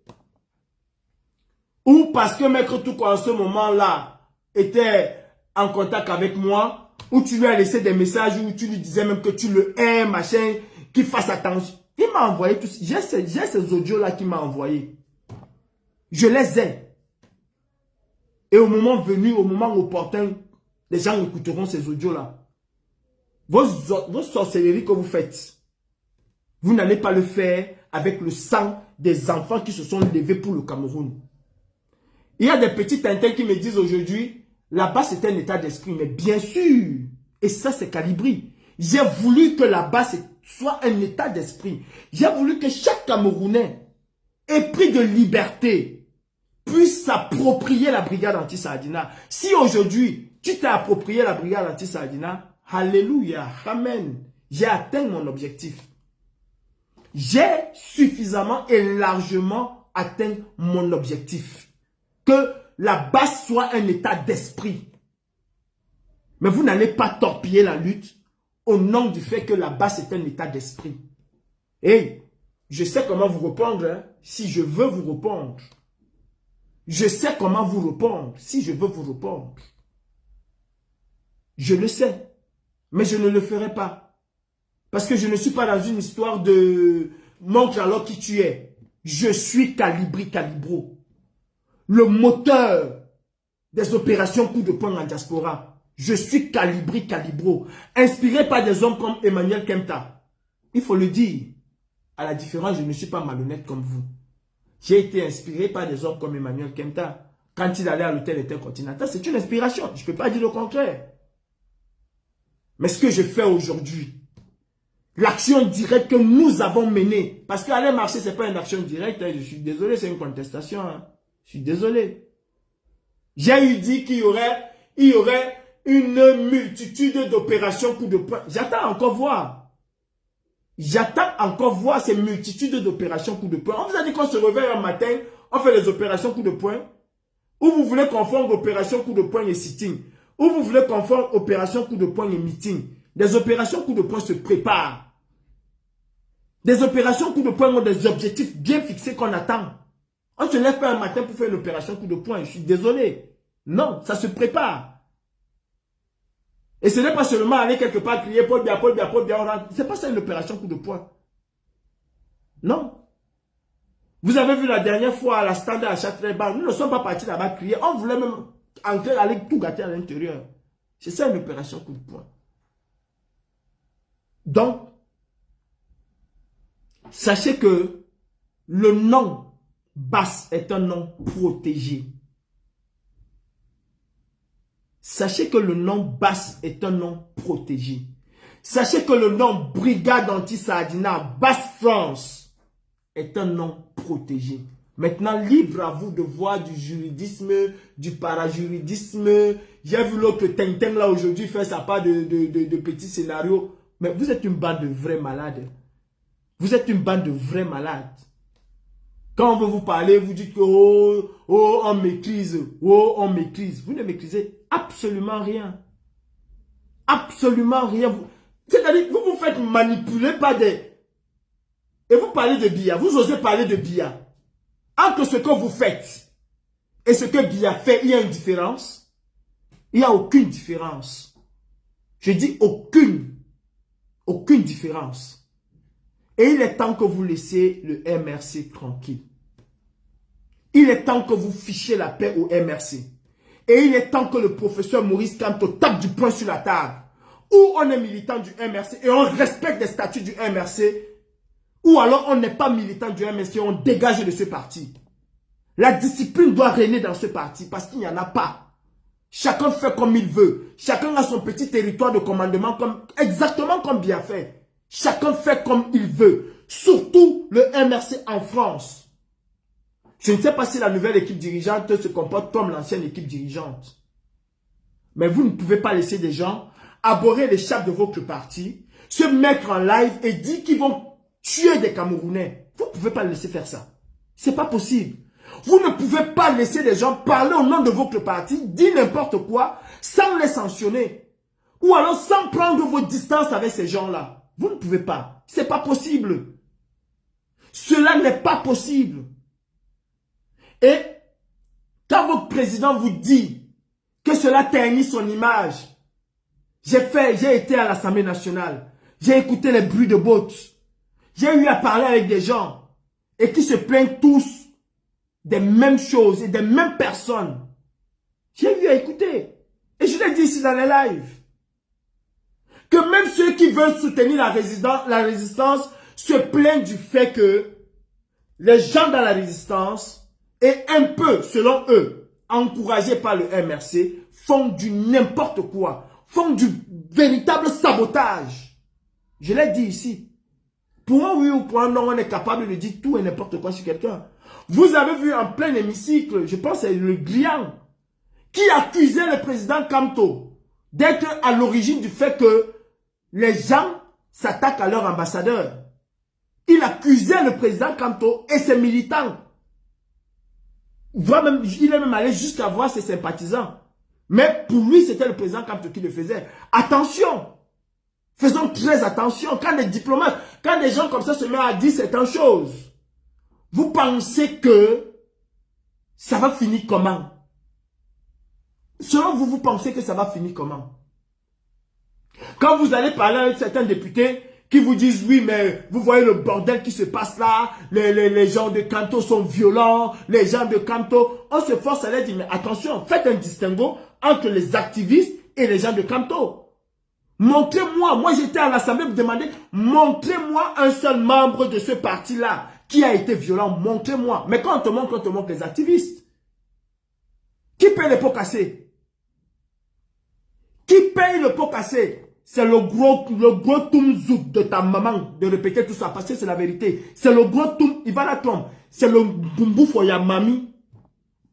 Ou parce que Maître Touko en ce moment-là était en contact avec moi, ou tu lui as laissé des messages où tu lui disais même que tu le hais, machin, qu'il fasse attention. Il m'a envoyé tout ça. J'ai ces audios-là qu'il m'a envoyé. Je les ai. Et au moment venu, au moment opportun, les gens écouteront ces audios-là. Vos sorcelleries que vous faites, vous n'allez pas le faire avec le sang des enfants qui se sont levés pour le Cameroun. Il y a des petits tintins qui me disent aujourd'hui, là-bas c'est un état d'esprit, mais bien sûr, et ça c'est Calibri. J'ai voulu que là-bas soit un état d'esprit. J'ai voulu que chaque Camerounais épris de liberté puisse s'approprier la brigade anti-Sardina. Si aujourd'hui, tu t'es approprié la brigade anti-Sardina, alléluia, amen, j'ai atteint mon objectif. J'ai suffisamment et largement atteint mon objectif. Que la base soit un état d'esprit. Mais vous n'allez pas torpiller la lutte au nom du fait que la base est un état d'esprit. Et je sais comment vous répondre, si je veux vous répondre. Je sais comment vous répondre, si je veux vous répondre. Je le sais, mais je ne le ferai pas. Parce que je ne suis pas dans une histoire de montre alors qui tu es. Je suis Calibri Calibro. Le moteur des opérations coup de poing en diaspora. Je suis Calibri Calibro. Inspiré par des hommes comme Emmanuel Kempta. Il faut le dire. À la différence, je ne suis pas malhonnête comme vous. J'ai été inspiré par des hommes comme Emmanuel Kempta. Quand il allait à l'hôtel Intercontinental, c'est une inspiration. Je ne peux pas dire le contraire. Mais ce que je fais aujourd'hui, l'action directe que nous avons menée, parce qu'aller marcher, ce n'est pas une action directe, je suis désolé, c'est une contestation. Je suis désolé. J'ai eu dit qu'il y aurait une multitude d'opérations coup de poing. J'attends encore voir. J'attends encore voir ces multitudes d'opérations coup de poing. On vous a dit qu'on se réveille un matin, on fait les opérations coup de poing. Ou vous voulez confondre opération coup de poing et sitting. Ou vous voulez confondre opération coup de poing et meeting. Des opérations coup de poing se préparent. Des opérations coup de poing ont des objectifs bien fixés qu'on attend. On ne se lève pas un matin pour faire l'opération coup de poing. Je suis désolé. Non, ça se prépare. Et ce n'est pas seulement aller quelque part crier Paul Biya, Paul Biya, Paul Biya. Ce n'est pas ça une opération coup de poing. Non. Vous avez vu la dernière fois à la Standard à Châtelet-Bar, nous ne sommes pas partis là-bas crier. On voulait même entrer, aller tout gâter à l'intérieur. C'est ça une opération coup de poing. Donc, sachez que le nom Basse est un nom protégé. Sachez que le nom Basse est un nom protégé. Sachez que le nom Brigade Anti-Sardina Basse France est un nom protégé. Maintenant, libre à vous de voir du juridisme, du parajuridisme. J'ai vu l'autre Tintin là aujourd'hui faire sa part de petits scénarios. Mais vous êtes une bande de vrais malades. Vous êtes une bande de vrais malades. Quand on veut vous parler, vous dites que oh, on maîtrise, oh, on maîtrise. Vous ne maîtrisez absolument rien. Absolument rien. C'est-à-dire que vous vous faites manipuler par des... Et vous parlez de Biya, vous osez parler de Biya. Entre ce que vous faites et ce que Biya fait, il y a une différence? Il n'y a aucune différence. Je dis aucune. Aucune différence. Et il est temps que vous laissiez le MRC tranquille. Il est temps que vous fichiez la paix au MRC. Et il est temps que le professeur Maurice Kamto tape du poing sur la table. Ou on est militant du MRC et on respecte les statuts du MRC. Ou alors on n'est pas militant du MRC et on dégage de ce parti. La discipline doit régner dans ce parti parce qu'il n'y en a pas. Chacun fait comme il veut. Chacun a son petit territoire de commandement exactement comme bien fait. Chacun fait comme il veut. Surtout le MRC en France. Je ne sais pas si la nouvelle équipe dirigeante se comporte comme l'ancienne équipe dirigeante. Mais vous ne pouvez pas laisser des gens aborder les chefs de votre parti, se mettre en live et dire qu'ils vont tuer des Camerounais. Vous ne pouvez pas laisser faire ça. C'est pas possible. Vous ne pouvez pas laisser des gens parler au nom de votre parti, dire n'importe quoi, sans les sanctionner. Ou alors sans prendre vos distances avec ces gens-là. Vous ne pouvez pas. C'est pas possible. Cela n'est pas possible. Et quand votre président vous dit que cela ternit son image, j'ai été à l'Assemblée nationale, j'ai écouté les bruits de bottes, j'ai eu à parler avec des gens et qui se plaignent tous des mêmes choses et des mêmes personnes. J'ai eu à écouter. Et je l'ai dit ici dans les lives. Que même ceux qui veulent soutenir la résistance se plaignent du fait que les gens dans la résistance, et un peu, selon eux, encouragés par le MRC, font du n'importe quoi, font du véritable sabotage. Je l'ai dit ici. Pour un oui ou pour un non, on est capable de dire tout et n'importe quoi sur quelqu'un. Vous avez vu en plein hémicycle, je pense que c'est le Glian, qui accusait le président Kamto d'être à l'origine du fait que les gens s'attaquent à leur ambassadeur. Il accusait le président Kamto et ses militants. Il est même allé jusqu'à voir ses sympathisants. Mais pour lui, c'était le président Kamto qui le faisait. Attention! Faisons très attention. Quand des diplomates, quand des gens comme ça se mettent à dire certaines choses, vous pensez que ça va finir comment? Selon vous, vous pensez que ça va finir comment? Quand vous allez parler avec certains députés qui vous disent, oui, mais vous voyez le bordel qui se passe là, les gens de Kamto sont violents, les gens de Kamto, on se force à leur dire, mais attention, faites un distinguo entre les activistes et les gens de Kamto. Montrez-moi, moi j'étais à l'Assemblée pour demander, montrez-moi un seul membre de ce parti-là qui a été violent, montrez-moi. Mais quand on te montre les activistes. Qui paye les pots cassés? Qui paye le pot cassé? C'est le gros toum-zouk de ta maman de répéter tout ça, parce que c'est la vérité. C'est le gros toum, il va la tomber. C'est le boumbouf foya mami.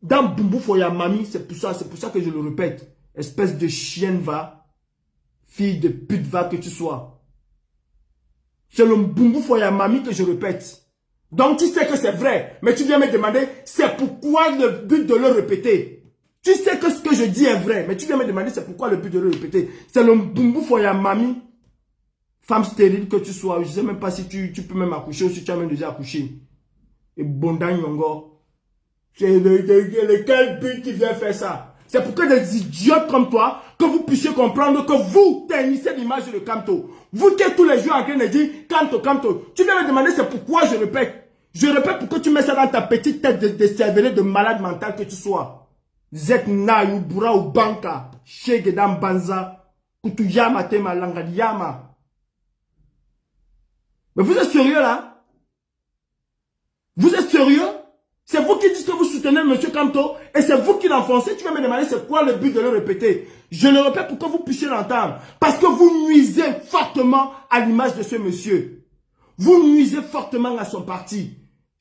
Dans boumbouf foya mami, c'est pour ça que je le répète. Espèce de chienne va, fille de pute va que tu sois. C'est le boumbouf foya mami que je répète. Donc tu sais que c'est vrai, mais tu viens me demander, c'est pourquoi le but de le répéter. Tu sais que ce que je dis est vrai, mais tu viens me demander c'est pourquoi le but de le répéter. C'est le boumbouf foya mami, femme stérile que tu sois. Je ne sais même pas si tu peux même accoucher ou si tu as même déjà accouché. Et bondan yongo. C'est lequel but qui vient faire ça? C'est pour que des idiotes comme toi, que vous puissiez comprendre que vous ternissez l'image de Kamto. Vous qui êtes tous les jours en train de dire Kamto, Kamto. Tu viens me demander c'est pourquoi je répète. Je répète pour que tu mets ça dans ta petite tête de cervelet de malade mental que tu sois. Zetna ou Bura ou Banka, Shegedam Banza, Kutuyama Tema Langadiyama. Mais vous êtes sérieux là? Vous êtes sérieux? C'est vous qui dites que vous soutenez M. Kamto et c'est vous qui l'enfoncez. Tu vas me demander c'est quoi le but de le répéter. Je le répète pour que vous puissiez l'entendre. Parce que vous nuisez fortement à l'image de ce monsieur. Vous nuisez fortement à son parti.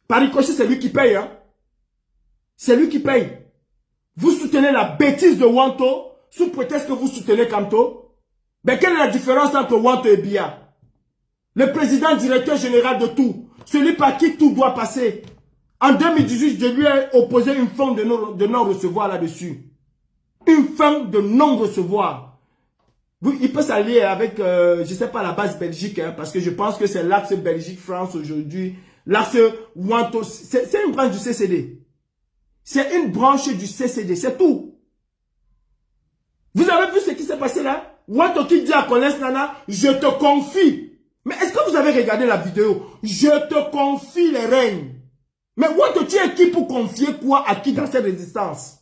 Par ricochet, c'est lui qui paye. Hein? C'est lui qui paye. Vous soutenez la bêtise de Wanto sous prétexte que vous soutenez Kamto. Mais quelle est la différence entre Wanto et Biya? Le président directeur général de tout. Celui par qui tout doit passer. En 2018, je lui ai opposé une fin de non-recevoir là-dessus. Une fin de non-recevoir. Il peut s'allier avec, je ne sais pas, la base Belgique, hein, parce que je pense que c'est l'axe Belgique-France aujourd'hui. L'axe Wanto, c'est une branche du CCD. C'est une branche du CCD, c'est tout. Vous avez vu ce qui s'est passé là? Wanto qui dit à Collins Nana, je te confie. Mais est-ce que vous avez regardé la vidéo? Je te confie les règnes. Mais Wanto, tu es qui pour confier quoi à qui dans cette résistance?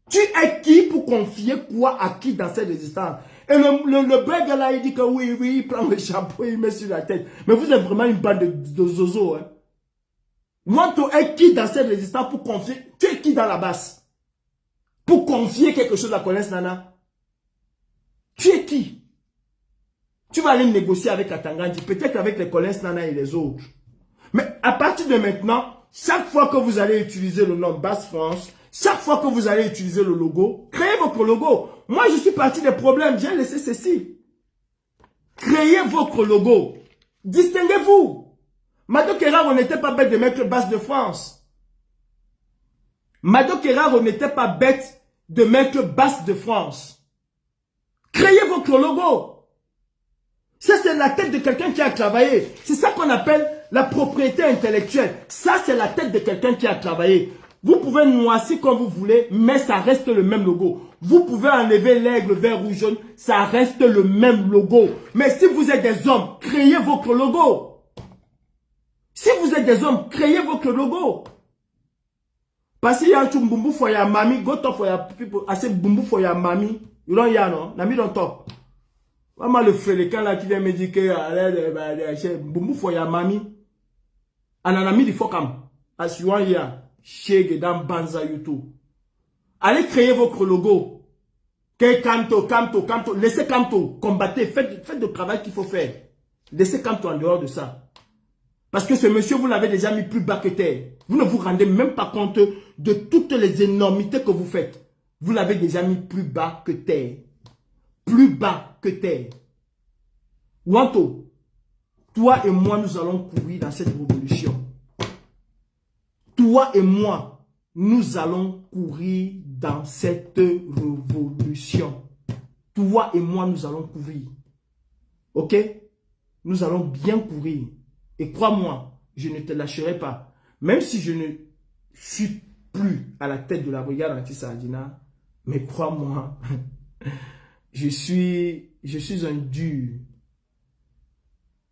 Tu es qui pour confier quoi à qui dans cette résistance? Et le bug là, il dit que oui, il prend le chapeau, il met sur la tête. Mais vous êtes vraiment une bande de zozo. Hein? Wanto est qui dans cette résistance pour confier? Tu es qui dans la basse? Pour confier quelque chose à Collins Nana? Tu es qui? Tu vas aller négocier avec Katangandi, peut-être avec les Collins Nana et les autres. Mais à partir de maintenant, chaque fois que vous allez utiliser le nom Basse France, chaque fois que vous allez utiliser le logo, créez votre logo. Moi, je suis parti des problèmes, j'ai laissé ceci. Créez votre logo. Distinguez-vous. Mado Keraro n'était pas bête de mettre Basse de France. Mado Keraro n'était pas bête de mettre Basse de France. Créez votre logo. Ça, c'est la tête de quelqu'un qui a travaillé. C'est ça qu'on appelle la propriété intellectuelle. Ça, c'est la tête de quelqu'un qui a travaillé. Vous pouvez noircir comme vous voulez, mais ça reste le même logo. Vous pouvez enlever l'aigle vert ou jaune, ça reste le même logo. Mais si vous êtes des hommes, créez votre logo. Si vous êtes des hommes, créez votre logo. Parce qu'il y a un bumbu for your mami, go talk for your people. I say bumbu for your mami. You don't hear, no? Nami don't talk. Vraiment le frélécan là qui vient me dire que bumbu for your mami. Ananami di fokam. As you want here. Chege dans Banza YouTube. Allez créer votre logo. Kamto. Laissez Kamto. Combattez. Faites le travail qu'il faut faire. Laissez Kamto en dehors de ça. Parce que ce monsieur, vous l'avez déjà mis plus bas que terre. Vous ne vous rendez même pas compte de toutes les énormités que vous faites. Vous l'avez déjà mis plus bas que terre. Plus bas que terre. Wanto, toi et moi, nous allons courir dans cette révolution. Toi et moi, nous allons courir dans cette révolution. Toi et moi, nous allons courir. Ok? Nous allons bien courir. Et crois-moi, je ne te lâcherai pas. Même si je ne suis plus à la tête de la brigade anti-Sardina, mais crois-moi, je suis un dur.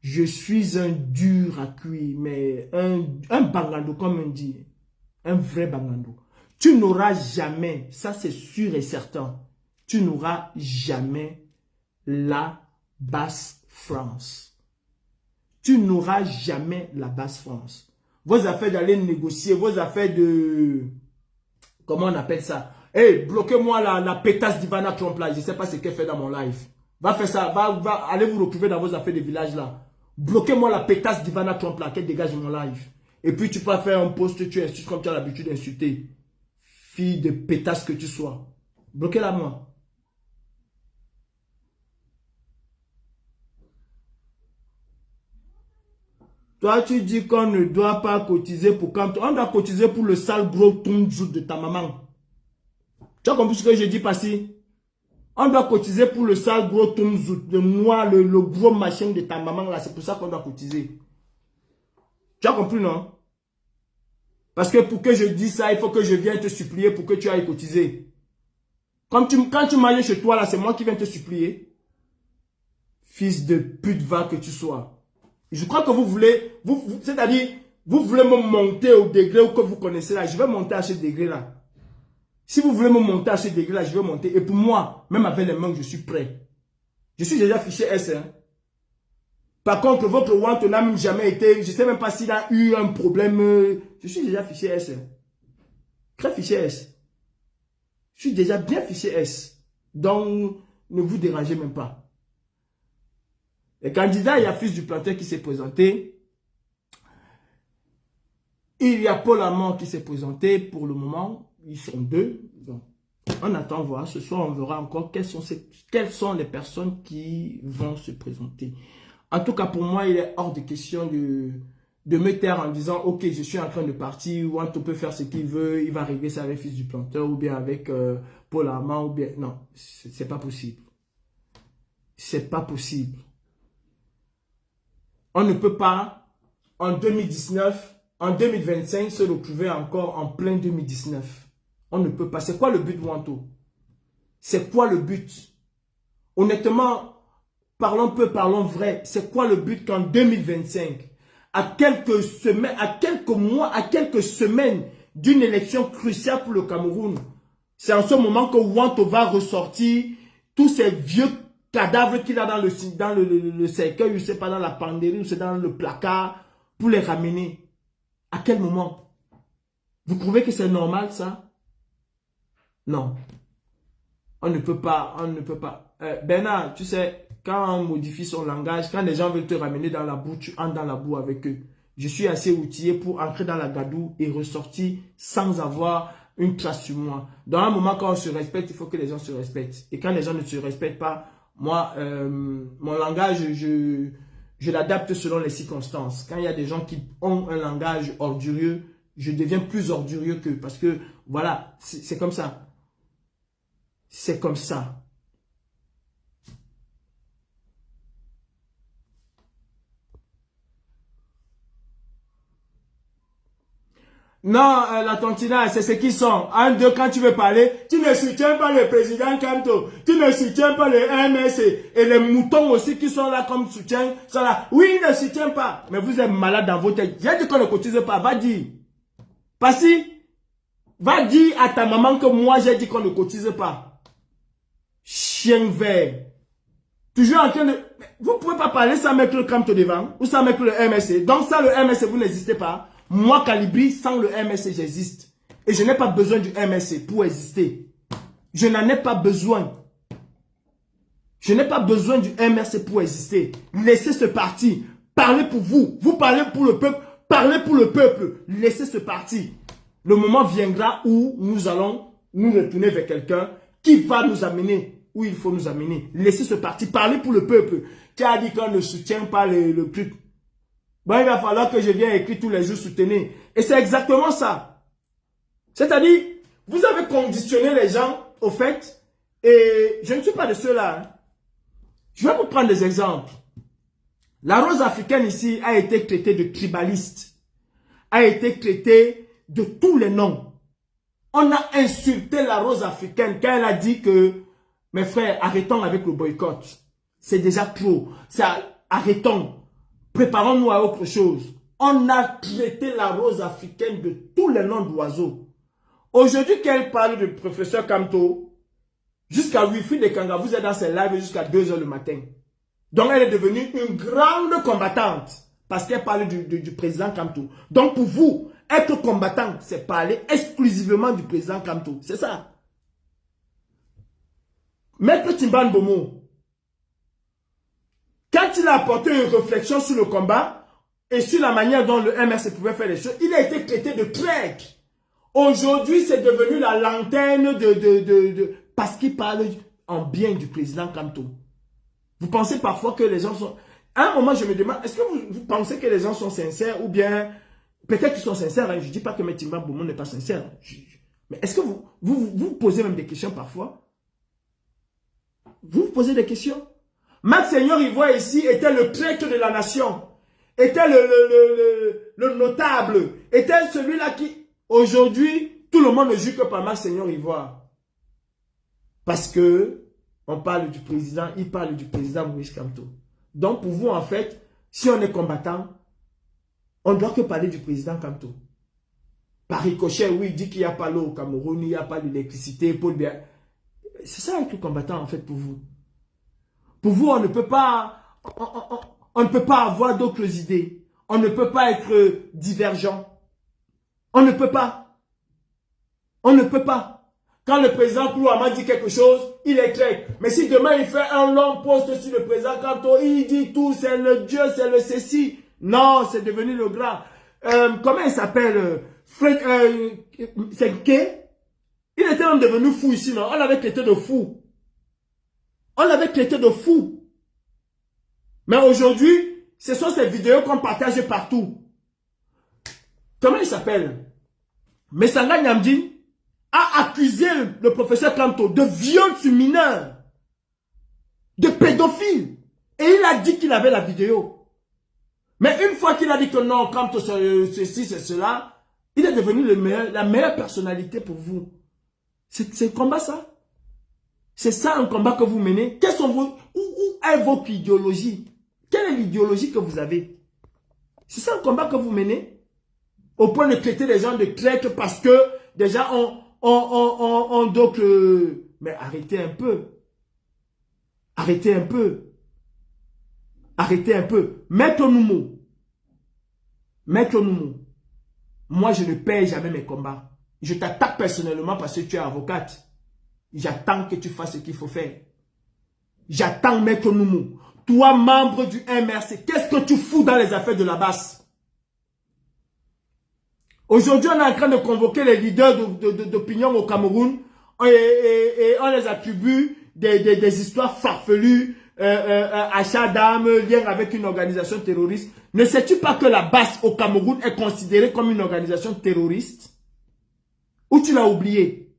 Je suis un dur à cuire, mais un bangando, comme on dit. Un vrai bangando. Tu n'auras jamais, ça c'est sûr et certain, tu n'auras jamais la Basse France. Tu n'auras jamais la Basse France. Vos affaires d'aller négocier, vos affaires de... Comment on appelle ça? Hey, bloquez-moi la pétasse d'Ivana Trump là. Je ne sais pas ce qu'elle fait dans mon live. Va faire ça. Va allez vous retrouver dans vos affaires de village là. Bloquez-moi la pétasse d'Ivana Trump là, qu'elle dégage mon live. Et puis tu peux faire un post, tu insultes comme tu as l'habitude d'insulter. Fille de pétasse que tu sois. Bloquez-la moi. Toi tu dis qu'on ne doit pas cotiser pour quand on doit cotiser pour le sale gros tunzout de ta maman. Tu as compris ce que je dis, Passy? On doit cotiser pour le sale gros tunzout de moi, le gros machin de ta maman là. C'est pour ça qu'on doit cotiser. Tu as compris, non? Parce que pour que je dise ça, il faut que je vienne te supplier pour que tu ailles cotiser. Quand tu manges chez toi, là, c'est moi qui viens te supplier. Fils de pute va que tu sois. Je crois que vous voulez, c'est-à-dire, vous voulez me monter au degré que vous connaissez là. Je vais monter à ce degré-là. Si vous voulez me monter à ce degré-là, je vais monter. Et pour moi, même avec les mains, je suis prêt. Je suis déjà fiché S. Hein. Par contre, votre Wanto n'a même jamais été... Je ne sais même pas s'il a eu un problème. Je suis déjà fiché S. Très fiché S. Je suis déjà bien fiché S. Donc, ne vous dérangez même pas. Les candidats, il y a Fils du Planteur qui s'est présenté. Il y a Paul Amand qui s'est présenté pour le moment. Ils sont deux. Donc, on attend voir. Ce soir, on verra encore quelles sont les personnes qui vont se présenter. En tout cas, pour moi, il est hors de question de me taire en disant « Ok, je suis en train de partir, Wanto peut faire ce qu'il veut, il va régler ça avec Fils du Planteur ou bien avec Paul Amand ou bien... » Non, c'est pas possible. c'est pas possible. On ne peut pas, en 2019, en 2025, se retrouver encore en plein 2019. On ne peut pas. C'est quoi le but, Wanto? C'est quoi le but? Honnêtement, parlons peu, parlons vrai. C'est quoi le but qu'en 2025, à quelques semaines, à quelques mois, à quelques semaines d'une élection cruciale pour le Cameroun, c'est en ce moment que Wanto va ressortir tous ces vieux cadavres qu'il a dans le cercueil, je ne sais pas, dans la penderie, ou c'est dans le placard, pour les ramener. À quel moment? Vous trouvez que c'est normal, ça? Non. On ne peut pas, on ne peut pas. Bernard, tu sais, quand on modifie son langage, quand les gens veulent te ramener dans la boue, tu entres dans la boue avec eux. Je suis assez outillé pour entrer dans la gadoue et ressortir sans avoir une trace sur moi. Dans un moment, quand on se respecte, il faut que les gens se respectent. Et quand les gens ne se respectent pas, moi, mon langage, je l'adapte selon les circonstances. Quand il y a des gens qui ont un langage ordurieux, je deviens plus ordurieux qu'eux. Parce que, voilà, c'est comme ça. C'est comme ça. Non, la tontine, c'est ce qu'ils sont. Un, deux, quand tu veux parler, tu ne soutiens pas le président Kamto. Tu ne soutiens pas le MSC. Et les moutons aussi qui sont là comme soutien, sont là. Oui, ils ne soutiennent pas. Mais vous êtes malade dans votre tête. J'ai dit qu'on ne cotise pas. Va dire. Passi, va dire à ta maman que moi j'ai dit qu'on ne cotise pas. Chien vert. Toujours en train de... Vous ne pouvez pas parler sans mettre le Kamto devant. Ou sans mettre le MSC. Donc sans le MSC, vous n'existez pas. Moi, Calibri, sans le MSC, j'existe. Et je n'ai pas besoin du MSC pour exister. Je n'en ai pas besoin. Je n'ai pas besoin du MSC pour exister. Laissez ce parti. Parlez pour vous. Vous parlez pour le peuple. Parlez pour le peuple. Laissez ce parti. Le moment viendra où nous allons nous retourner vers quelqu'un qui va nous amener où il faut nous amener. Laissez ce parti. Parlez pour le peuple. Qui a dit qu'on ne soutient pas le truc. Bon, il va falloir que je vienne écrire tous les jours soutenir. Et c'est exactement ça. C'est-à-dire, vous avez conditionné les gens au fait, et je ne suis pas de ceux-là. Hein. Je vais vous prendre des exemples. La rose africaine ici a été traitée de tribaliste, a été traitée de tous les noms. On a insulté la rose africaine quand elle a dit que, mes frères, arrêtons avec le boycott. C'est déjà trop. Arrêtons. Préparons-nous à autre chose. On a traité la rose africaine de tous les noms d'oiseaux. Aujourd'hui, qu'elle parle du professeur Kamto, jusqu'à Wifi de Kanga, vous êtes dans ses lives jusqu'à 2 h le matin. Donc, elle est devenue une grande combattante parce qu'elle parle du président Kamto. Donc, pour vous, être combattant, c'est parler exclusivement du président Kamto. C'est ça. Maître Timban Bomo, quand il a apporté une réflexion sur le combat et sur la manière dont le MRC pouvait faire les choses, il a été traité de traître. Aujourd'hui, c'est devenu la lanterne parce qu'il parle en bien du président Kamto. Vous pensez parfois que les gens sont... À un moment, je me demande, est-ce que vous pensez que les gens sont sincères ou bien... Peut-être qu'ils sont sincères, hein? Je ne dis pas que Metimba Boumou n'est pas sincère. Mais est-ce que vous posez même des questions parfois? Vous posez des questions? Max Seigneur Ivoire ici était le traître de la nation, était le notable, était celui-là qui, aujourd'hui, tout le monde ne joue que par Max Seigneur Ivoire. Parce que, on parle du président, il parle du président Moïse Kamto. Donc pour vous, en fait, si on est combattant, on ne doit que parler du président Kamto. Par ricochet, oui, il dit qu'il n'y a pas l'eau au Cameroun, il n'y a pas d'électricité, Paul Biya. C'est ça être combattant, en fait, pour vous. Pour vous, on ne peut pas, on ne peut pas avoir d'autres idées. On ne peut pas être divergent. On ne peut pas. On ne peut pas. Quand le président Kouama dit quelque chose, il est clair. Mais si demain il fait un long post sur le président Kamto, il dit tout, c'est le Dieu, c'est le ceci. Non, c'est devenu le grand. Comment il s'appelle? C'est Ké. Il était même devenu fou ici, non? On l'avait traité de fou. On l'avait traité de fou. Mais aujourd'hui, ce sont ces vidéos qu'on partage partout. Comment il s'appelle? Messanga Nyamdi a accusé le professeur Kamto de viol sur mineur. de pédophile. Et il a dit qu'il avait la vidéo. Mais une fois qu'il a dit que non, quand ceci, c'est cela, il est devenu la meilleure personnalité pour vous. C'est le combat, ça. C'est ça un combat que vous menez. Quels sont où est votre idéologie? Quelle est l'idéologie que vous avez? C'est ça un combat que vous menez? Au point de traiter les gens de traîtres parce que déjà on d'autres... Mais arrêtez un peu. Arrêtez un peu. Arrêtez un peu. Maître Noumo. Maître Noumo. Moi, je ne paye jamais mes combats. Je t'attaque personnellement parce que tu es avocate. J'attends que tu fasses ce qu'il faut faire. J'attends Maître Noumo. Toi, membre du MRC, qu'est-ce que tu fous dans les affaires de la basse? Aujourd'hui, on est en train de convoquer les leaders d'opinion au Cameroun et on les attribue des histoires farfelues, achat d'armes, lien avec une organisation terroriste. Ne sais-tu pas que la basse au Cameroun est considérée comme une organisation terroriste? Ou tu l'as oublié?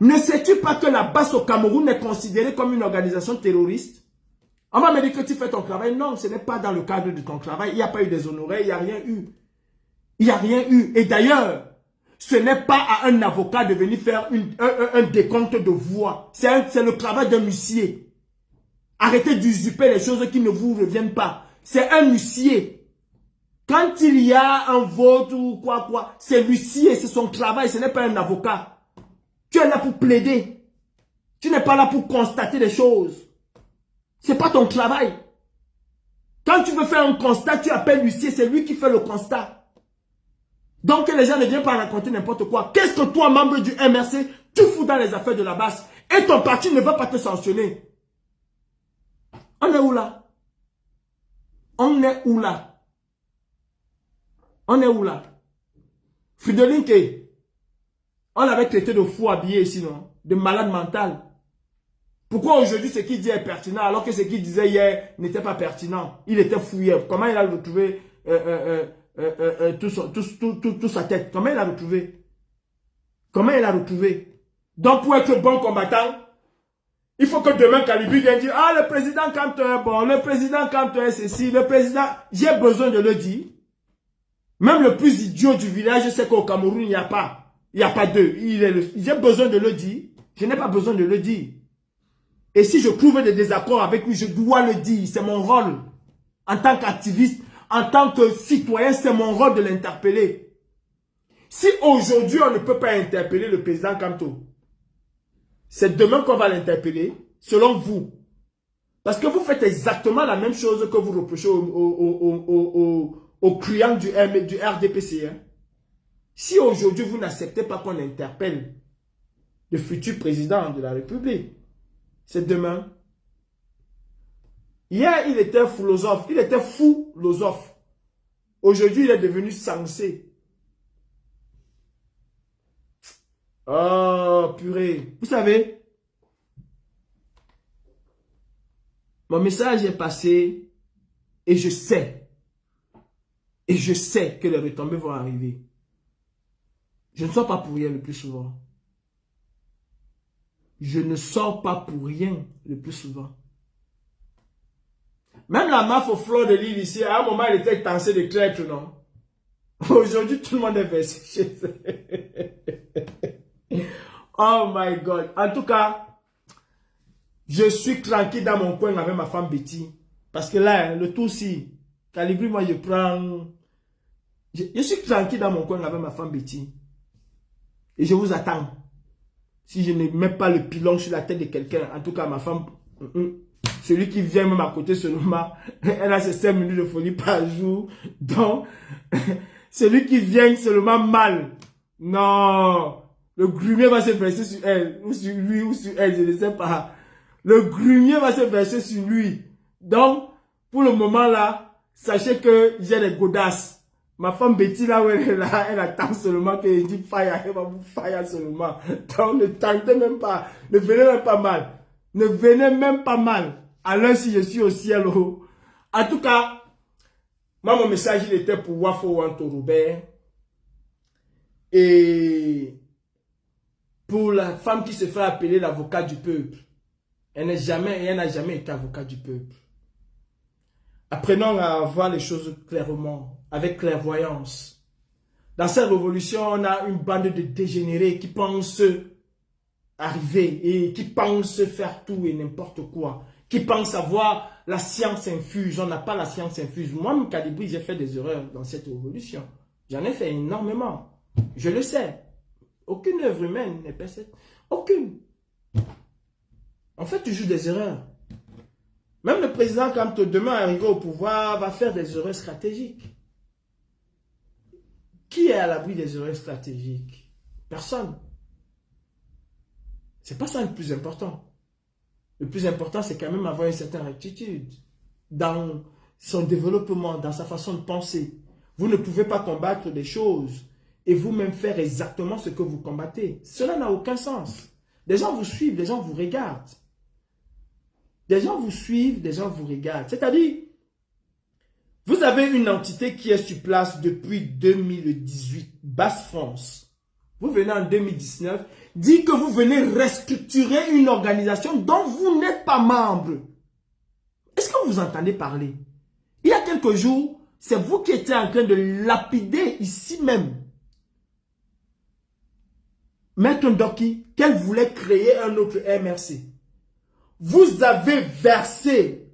Ne sais-tu pas que la basse au Cameroun est considérée comme une organisation terroriste? On va me dire que tu fais ton travail. Non, ce n'est pas dans le cadre de ton travail. Il n'y a pas eu des honoraires, il n'y a rien eu. Il n'y a rien eu. Et d'ailleurs, ce n'est pas à un avocat de venir faire un décompte de voix. C'est le travail d'un huissier. Arrêtez d'usurper les choses qui ne vous reviennent pas. C'est un huissier. Quand il y a un vote ou quoi, c'est l'huissier, c'est son travail, ce n'est pas un avocat. Tu es là pour plaider. Tu n'es pas là pour constater des choses. Ce n'est pas ton travail. Quand tu veux faire un constat, tu appelles l'huissier, c'est lui qui fait le constat. Donc les gens ne viennent pas raconter n'importe quoi. Qu'est-ce que toi, membre du MRC, tu fous dans les affaires de la basse? Et ton parti ne va pas te sanctionner. On est où là? On est où là? On est où là? Fridolin Kay, on l'avait traité de fou habillé ici, non? De malade mental. Pourquoi aujourd'hui ce qu'il dit est pertinent alors que ce qu'il disait hier n'était pas pertinent? Il était fou hier. Comment il a retrouvé toute sa tête? Comment il a retrouvé? Comment il a retrouvé? Donc pour être bon combattant, il faut que demain Kalibi vienne dire: ah, le président Kanto est bon, le président Kanto est ceci, le président... J'ai besoin de le dire. Même le plus idiot du village, je sais qu'au Cameroun, il n'y a pas. Il n'y a pas deux. J'ai besoin de le dire. Je n'ai pas besoin de le dire. Et si je trouve des désaccords avec lui, je dois le dire. C'est mon rôle. En tant qu'activiste, en tant que citoyen, c'est mon rôle de l'interpeller. Si aujourd'hui, on ne peut pas interpeller le président Kanto, c'est demain qu'on va l'interpeller, selon vous. Parce que vous faites exactement la même chose que vous reprochez aux clients du RDPC. Hein. Si aujourd'hui, vous n'acceptez pas qu'on interpelle le futur président de la République, c'est demain. Hier, il était philosophe. Il était fou philosophe. Aujourd'hui, il est devenu sensé. Oh, purée. Vous savez, mon message est passé et je sais que les retombées vont arriver. Je ne sors pas pour rien le plus souvent. Je ne sors pas pour rien le plus souvent. Même la MAF au fleur de l'île ici, à un moment, elle était tensée de traître, non? Aujourd'hui, tout le monde est versé chez eux. Oh my God. En tout cas, je suis tranquille dans mon coin avec ma femme Betty. Parce que là, le tout si, Calibri, moi, je prends... Je suis tranquille dans mon coin avec ma femme Betty. Et je vous attends. Si je ne mets pas le pilon sur la tête de quelqu'un, en tout cas ma femme, celui qui vient même à côté seulement, elle a ses 5 minutes de folie par jour. Donc, celui qui vient seulement mal, non, le grumier va se verser sur elle, ou sur lui, ou sur elle, je ne sais pas. Le grumier va se verser sur lui. Donc, pour le moment là, sachez que j'ai des godasses. Ma femme Betty, là où elle est là, elle attend seulement que je dis fire, elle va vous fire seulement. Donc ne tentez même pas, ne venez même pas mal. Ne venez même pas mal. Alors si je suis au ciel. En tout cas, moi mon message il était pour Wafo Wanto Robert. Et pour la femme qui se fait appeler l'avocat du peuple. Elle n'a jamais été avocate du peuple. Apprenons à voir les choses clairement, avec clairvoyance. Dans cette révolution, on a une bande de dégénérés qui pensent arriver et qui pensent faire tout et n'importe quoi. Qui pensent avoir la science infuse. On n'a pas la science infuse. Moi, Kadibri, j'ai fait des erreurs dans cette révolution. J'en ai fait énormément. Je le sais. Aucune œuvre humaine n'est parfaite. Aucune. On fait toujours des erreurs. Même le président, quand demain arrivé au pouvoir, va faire des erreurs stratégiques. Qui est à l'abri des erreurs stratégiques? Personne. C'est pas ça le plus important. Le plus important, c'est quand même avoir une certaine rectitude dans son développement, dans sa façon de penser. Vous ne pouvez pas combattre des choses et vous-même faire exactement ce que vous combattez. Cela n'a aucun sens. Des gens vous suivent, des gens vous regardent. Des gens vous suivent, des gens vous regardent. C'est-à-dire, vous avez une entité qui est sur place depuis 2018, Basse France. Vous venez en 2019, dit que vous venez restructurer une organisation dont vous n'êtes pas membre. Est-ce que vous entendez parler? Il y a quelques jours, c'est vous qui étiez en train de lapider ici même Maître Ndoki, qu'elle voulait créer un autre MRC. Vous avez versé,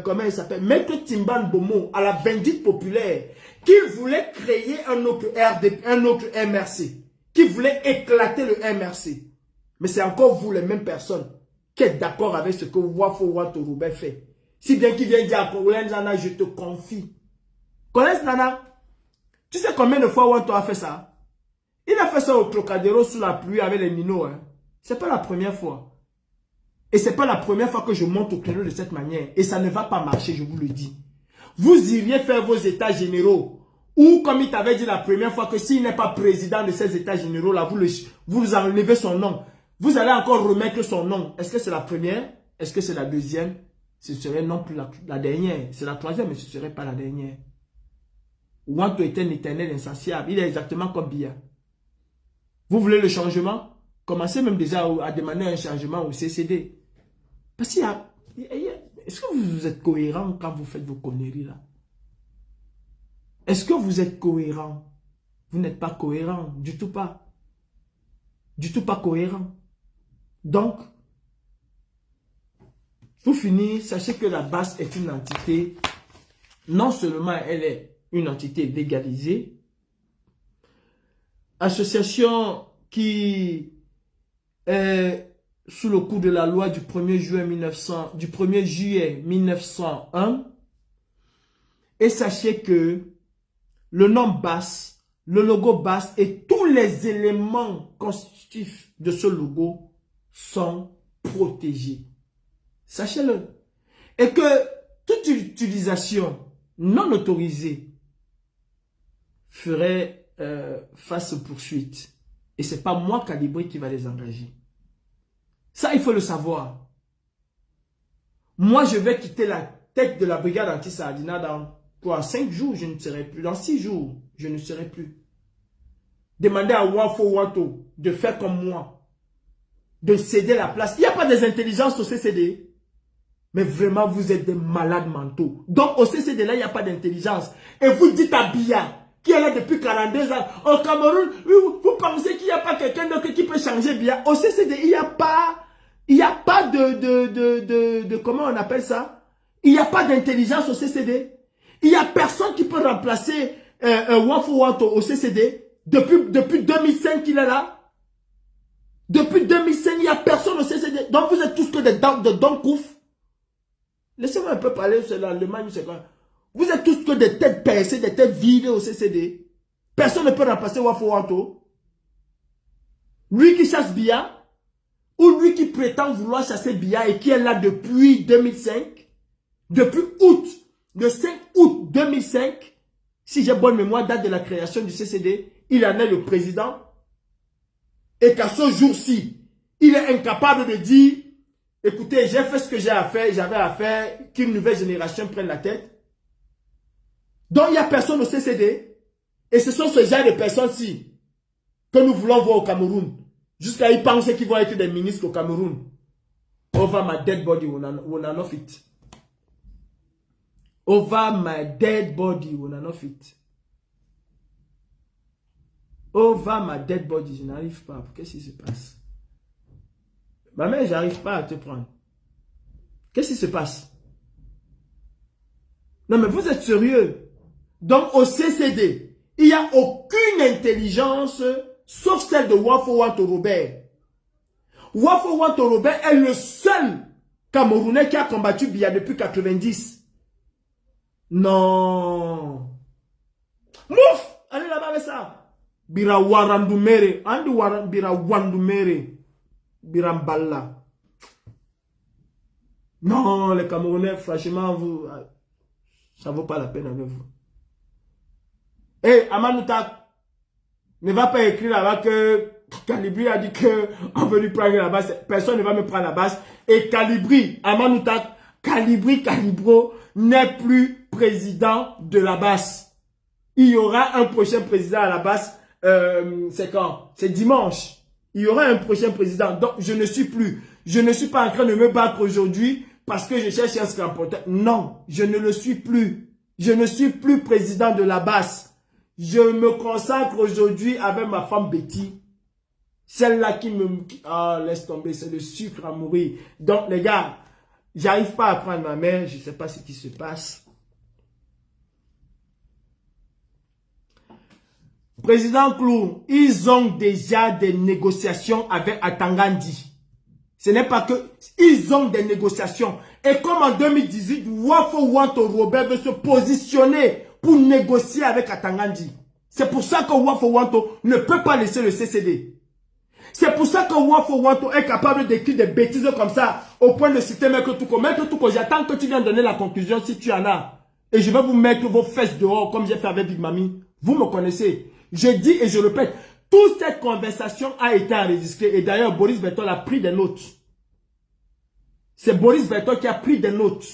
comment il s'appelle, Maître Timban Bomo à la Vindicte populaire, qui voulait créer un autre MRC, qui voulait éclater le MRC. Mais c'est encore vous, les mêmes personnes, qui êtes d'accord avec ce que Wafo Watourubé fait. Si bien qu'il vient dire à Colin Nana, je te confie. Colin Nana, tu sais combien de fois Wato a fait ça? Il a fait ça au Trocadéro sous la pluie avec les minots. Hein. Ce n'est pas la première fois. Et ce n'est pas la première fois que je monte au créneau de cette manière. Et ça ne va pas marcher, je vous le dis. Vous iriez faire vos états généraux. Ou comme il t'avait dit la première fois que s'il n'est pas président de ces états généraux-là, vous enlevez son nom. Vous allez encore remettre son nom. Est-ce que c'est la première? Est-ce que c'est la deuxième? Ce serait non plus la dernière. C'est la troisième, mais ce ne serait pas la dernière. Wanto est un éternel insatiable. Il est exactement comme Biya. Vous voulez le changement? Commencez même déjà à demander un changement au CCD. Parce qu'il y a... Est-ce que vous êtes cohérent quand vous faites vos conneries là? Est-ce que vous êtes cohérent? Vous n'êtes pas cohérent. Du tout pas. Du tout pas cohérent. Donc, pour finir, sachez que la BAS est une entité, non seulement elle est une entité légalisée, association qui est sous le coup de la loi du 1er juillet 1901. Et sachez que le nom BAS, le logo BAS et tous les éléments constitutifs de ce logo sont protégés. Sachez-le. Et que toute utilisation non autorisée ferait face aux poursuites. Et ce n'est pas moi, Kadibri, qui va les engager. Ça, il faut le savoir. Moi, je vais quitter la tête de la brigade anti-Sardina dans 5 jours, je ne serai plus. Dans 6 jours, je ne serai plus. Demandez à Wafo Wato de faire comme moi. De céder la place. Il n'y a pas des intelligences au CCD. Mais vraiment, vous êtes des malades mentaux. Donc, au CCD, là, il n'y a pas d'intelligence. Et vous dites à Biya, qui est là depuis 42 ans, au Cameroun, vous pensez qu'il n'y a pas quelqu'un d'autre qui peut changer Biya. Au CCD, il n'y a pas de comment on appelle ça? Il n'y a pas d'intelligence au CCD. Il n'y a personne qui peut remplacer Wafo Wato au CCD. Depuis 2005 qu'il est là. Depuis 2005, il n'y a personne au CCD. Donc, vous êtes tous que des Don Kouf. Laissez-moi un peu parler, c'est l'Allemagne, c'est quoi? Vous êtes tous que des têtes percées, des têtes vides au CCD. Personne ne peut remplacer Wafo Wato. Lui qui chasse Biya, ou lui qui prétend vouloir chasser Biya et qui est là depuis 2005, depuis le 5 août 2005, si j'ai bonne mémoire, date de la création du CCD, il en est le président. Et qu'à ce jour-ci, il est incapable de dire, écoutez, j'ai fait ce que j'avais à faire, qu'une nouvelle génération prenne la tête. Donc, il n'y a personne au CCD. Et ce sont ce genre de personnes-ci que nous voulons voir au Cameroun. Jusqu'à y penser qu'ils vont être des ministres au Cameroun. Over my dead body, we not fit. Over my dead body, we not fit. Over my dead body, je n'arrive pas. Qu'est-ce qui se passe? Ma mère, j'arrive pas à te prendre. Qu'est-ce qui se passe? Non, mais vous êtes sérieux? Donc, au CCD, il n'y a aucune intelligence, sauf celle de Wafo Wanto Robert. Wafo Wanto Robert est le seul Camerounais qui a combattu Biya depuis 90. Non. Mouf! Allez là-bas avec ça. Bira Warandumere. Andi Bira Wandumere. Bira Mballa. Non, les Camerounais, franchement, vous, ça ne vaut pas la peine avec vous. Hé, Amanoutak, ne va pas écrire là-bas que Calibri a dit qu'on veut lui prendre la base. Personne ne va me prendre la base. Et Calibri, Amanoutak, Calibro n'est plus président de la base. Il y aura un prochain président à la base. C'est quand? C'est dimanche. Il y aura un prochain président. Donc, je ne suis plus. Je ne suis pas en train de me battre aujourd'hui parce que je cherche un scrampoteur. Non, je ne le suis plus. Je ne suis plus président de la base. Je me consacre aujourd'hui avec ma femme Betty. Celle-là qui me... Ah, laisse tomber, c'est le sucre à mourir. Donc, les gars, j'arrive pas à prendre ma mère. Je ne sais pas ce qui se passe. Président Clou, ils ont déjà des négociations avec Atangandi. Ce n'est pas que... Ils ont des négociations. Et comme en 2018, Wafo Wanto Robert veut se positionner pour négocier avec Atangandi. C'est pour ça que Wafo Wanto ne peut pas laisser le CCD. C'est pour ça que Wafo Wanto est capable d'écrire des bêtises comme ça, au point de citer Maître Touko. Maître Touko, j'attends que tu viennes donner la conclusion si tu en as. Et je vais vous mettre vos fesses dehors comme j'ai fait avec Big Mami. Vous me connaissez. Je dis et je répète, toute cette conversation a été enregistrée. Et d'ailleurs, Boris Bertol a pris des notes. C'est Boris Bertol qui a pris des notes.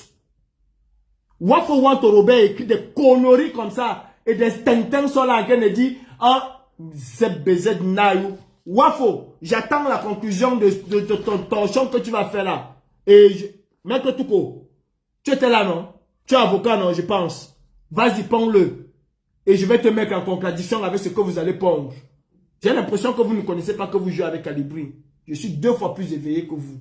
Wafo Wanto Robert écrit des conneries comme ça. Et des tintins sont là en train de dire, ah, ZBZ Naïou. Wafo, j'attends la conclusion de ton torchon que tu vas faire là. Et Maître Touko, tu étais là, non? Tu es avocat, non, je pense. Vas-y, pends-le. Et je vais te mettre en contradiction avec ce que vous allez pondre. J'ai l'impression que vous ne connaissez pas que vous jouez avec Calibri. Je suis 2 fois plus éveillé que vous.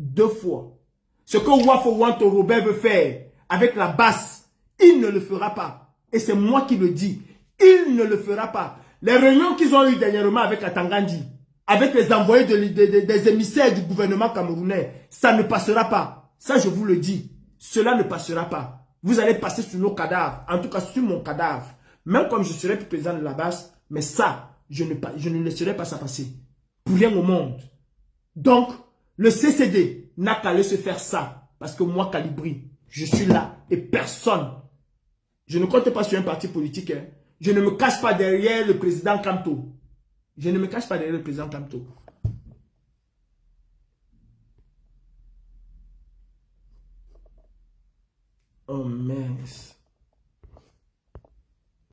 2 fois. Ce que Wafo Wanto Robert veut faire avec la basse, il ne le fera pas. Et c'est moi qui le dis. Il ne le fera pas. Les réunions qu'ils ont eues dernièrement avec Atangandi, avec les envoyés des émissaires du gouvernement camerounais, ça ne passera pas. Ça, je vous le dis. Cela ne passera pas. Vous allez passer sur nos cadavres. En tout cas, sur mon cadavre. Même comme je serai plus président de la base, mais ça, je ne laisserai pas ça passer. Pour rien au monde. Donc, le CCD n'a qu'à aller se faire ça. Parce que moi, Calibri, je suis là. Et personne. Je ne compte pas sur un parti politique. Hein. Je ne me cache pas derrière le président Kamto. Je ne me cache pas derrière le président Kamto. Oh mince.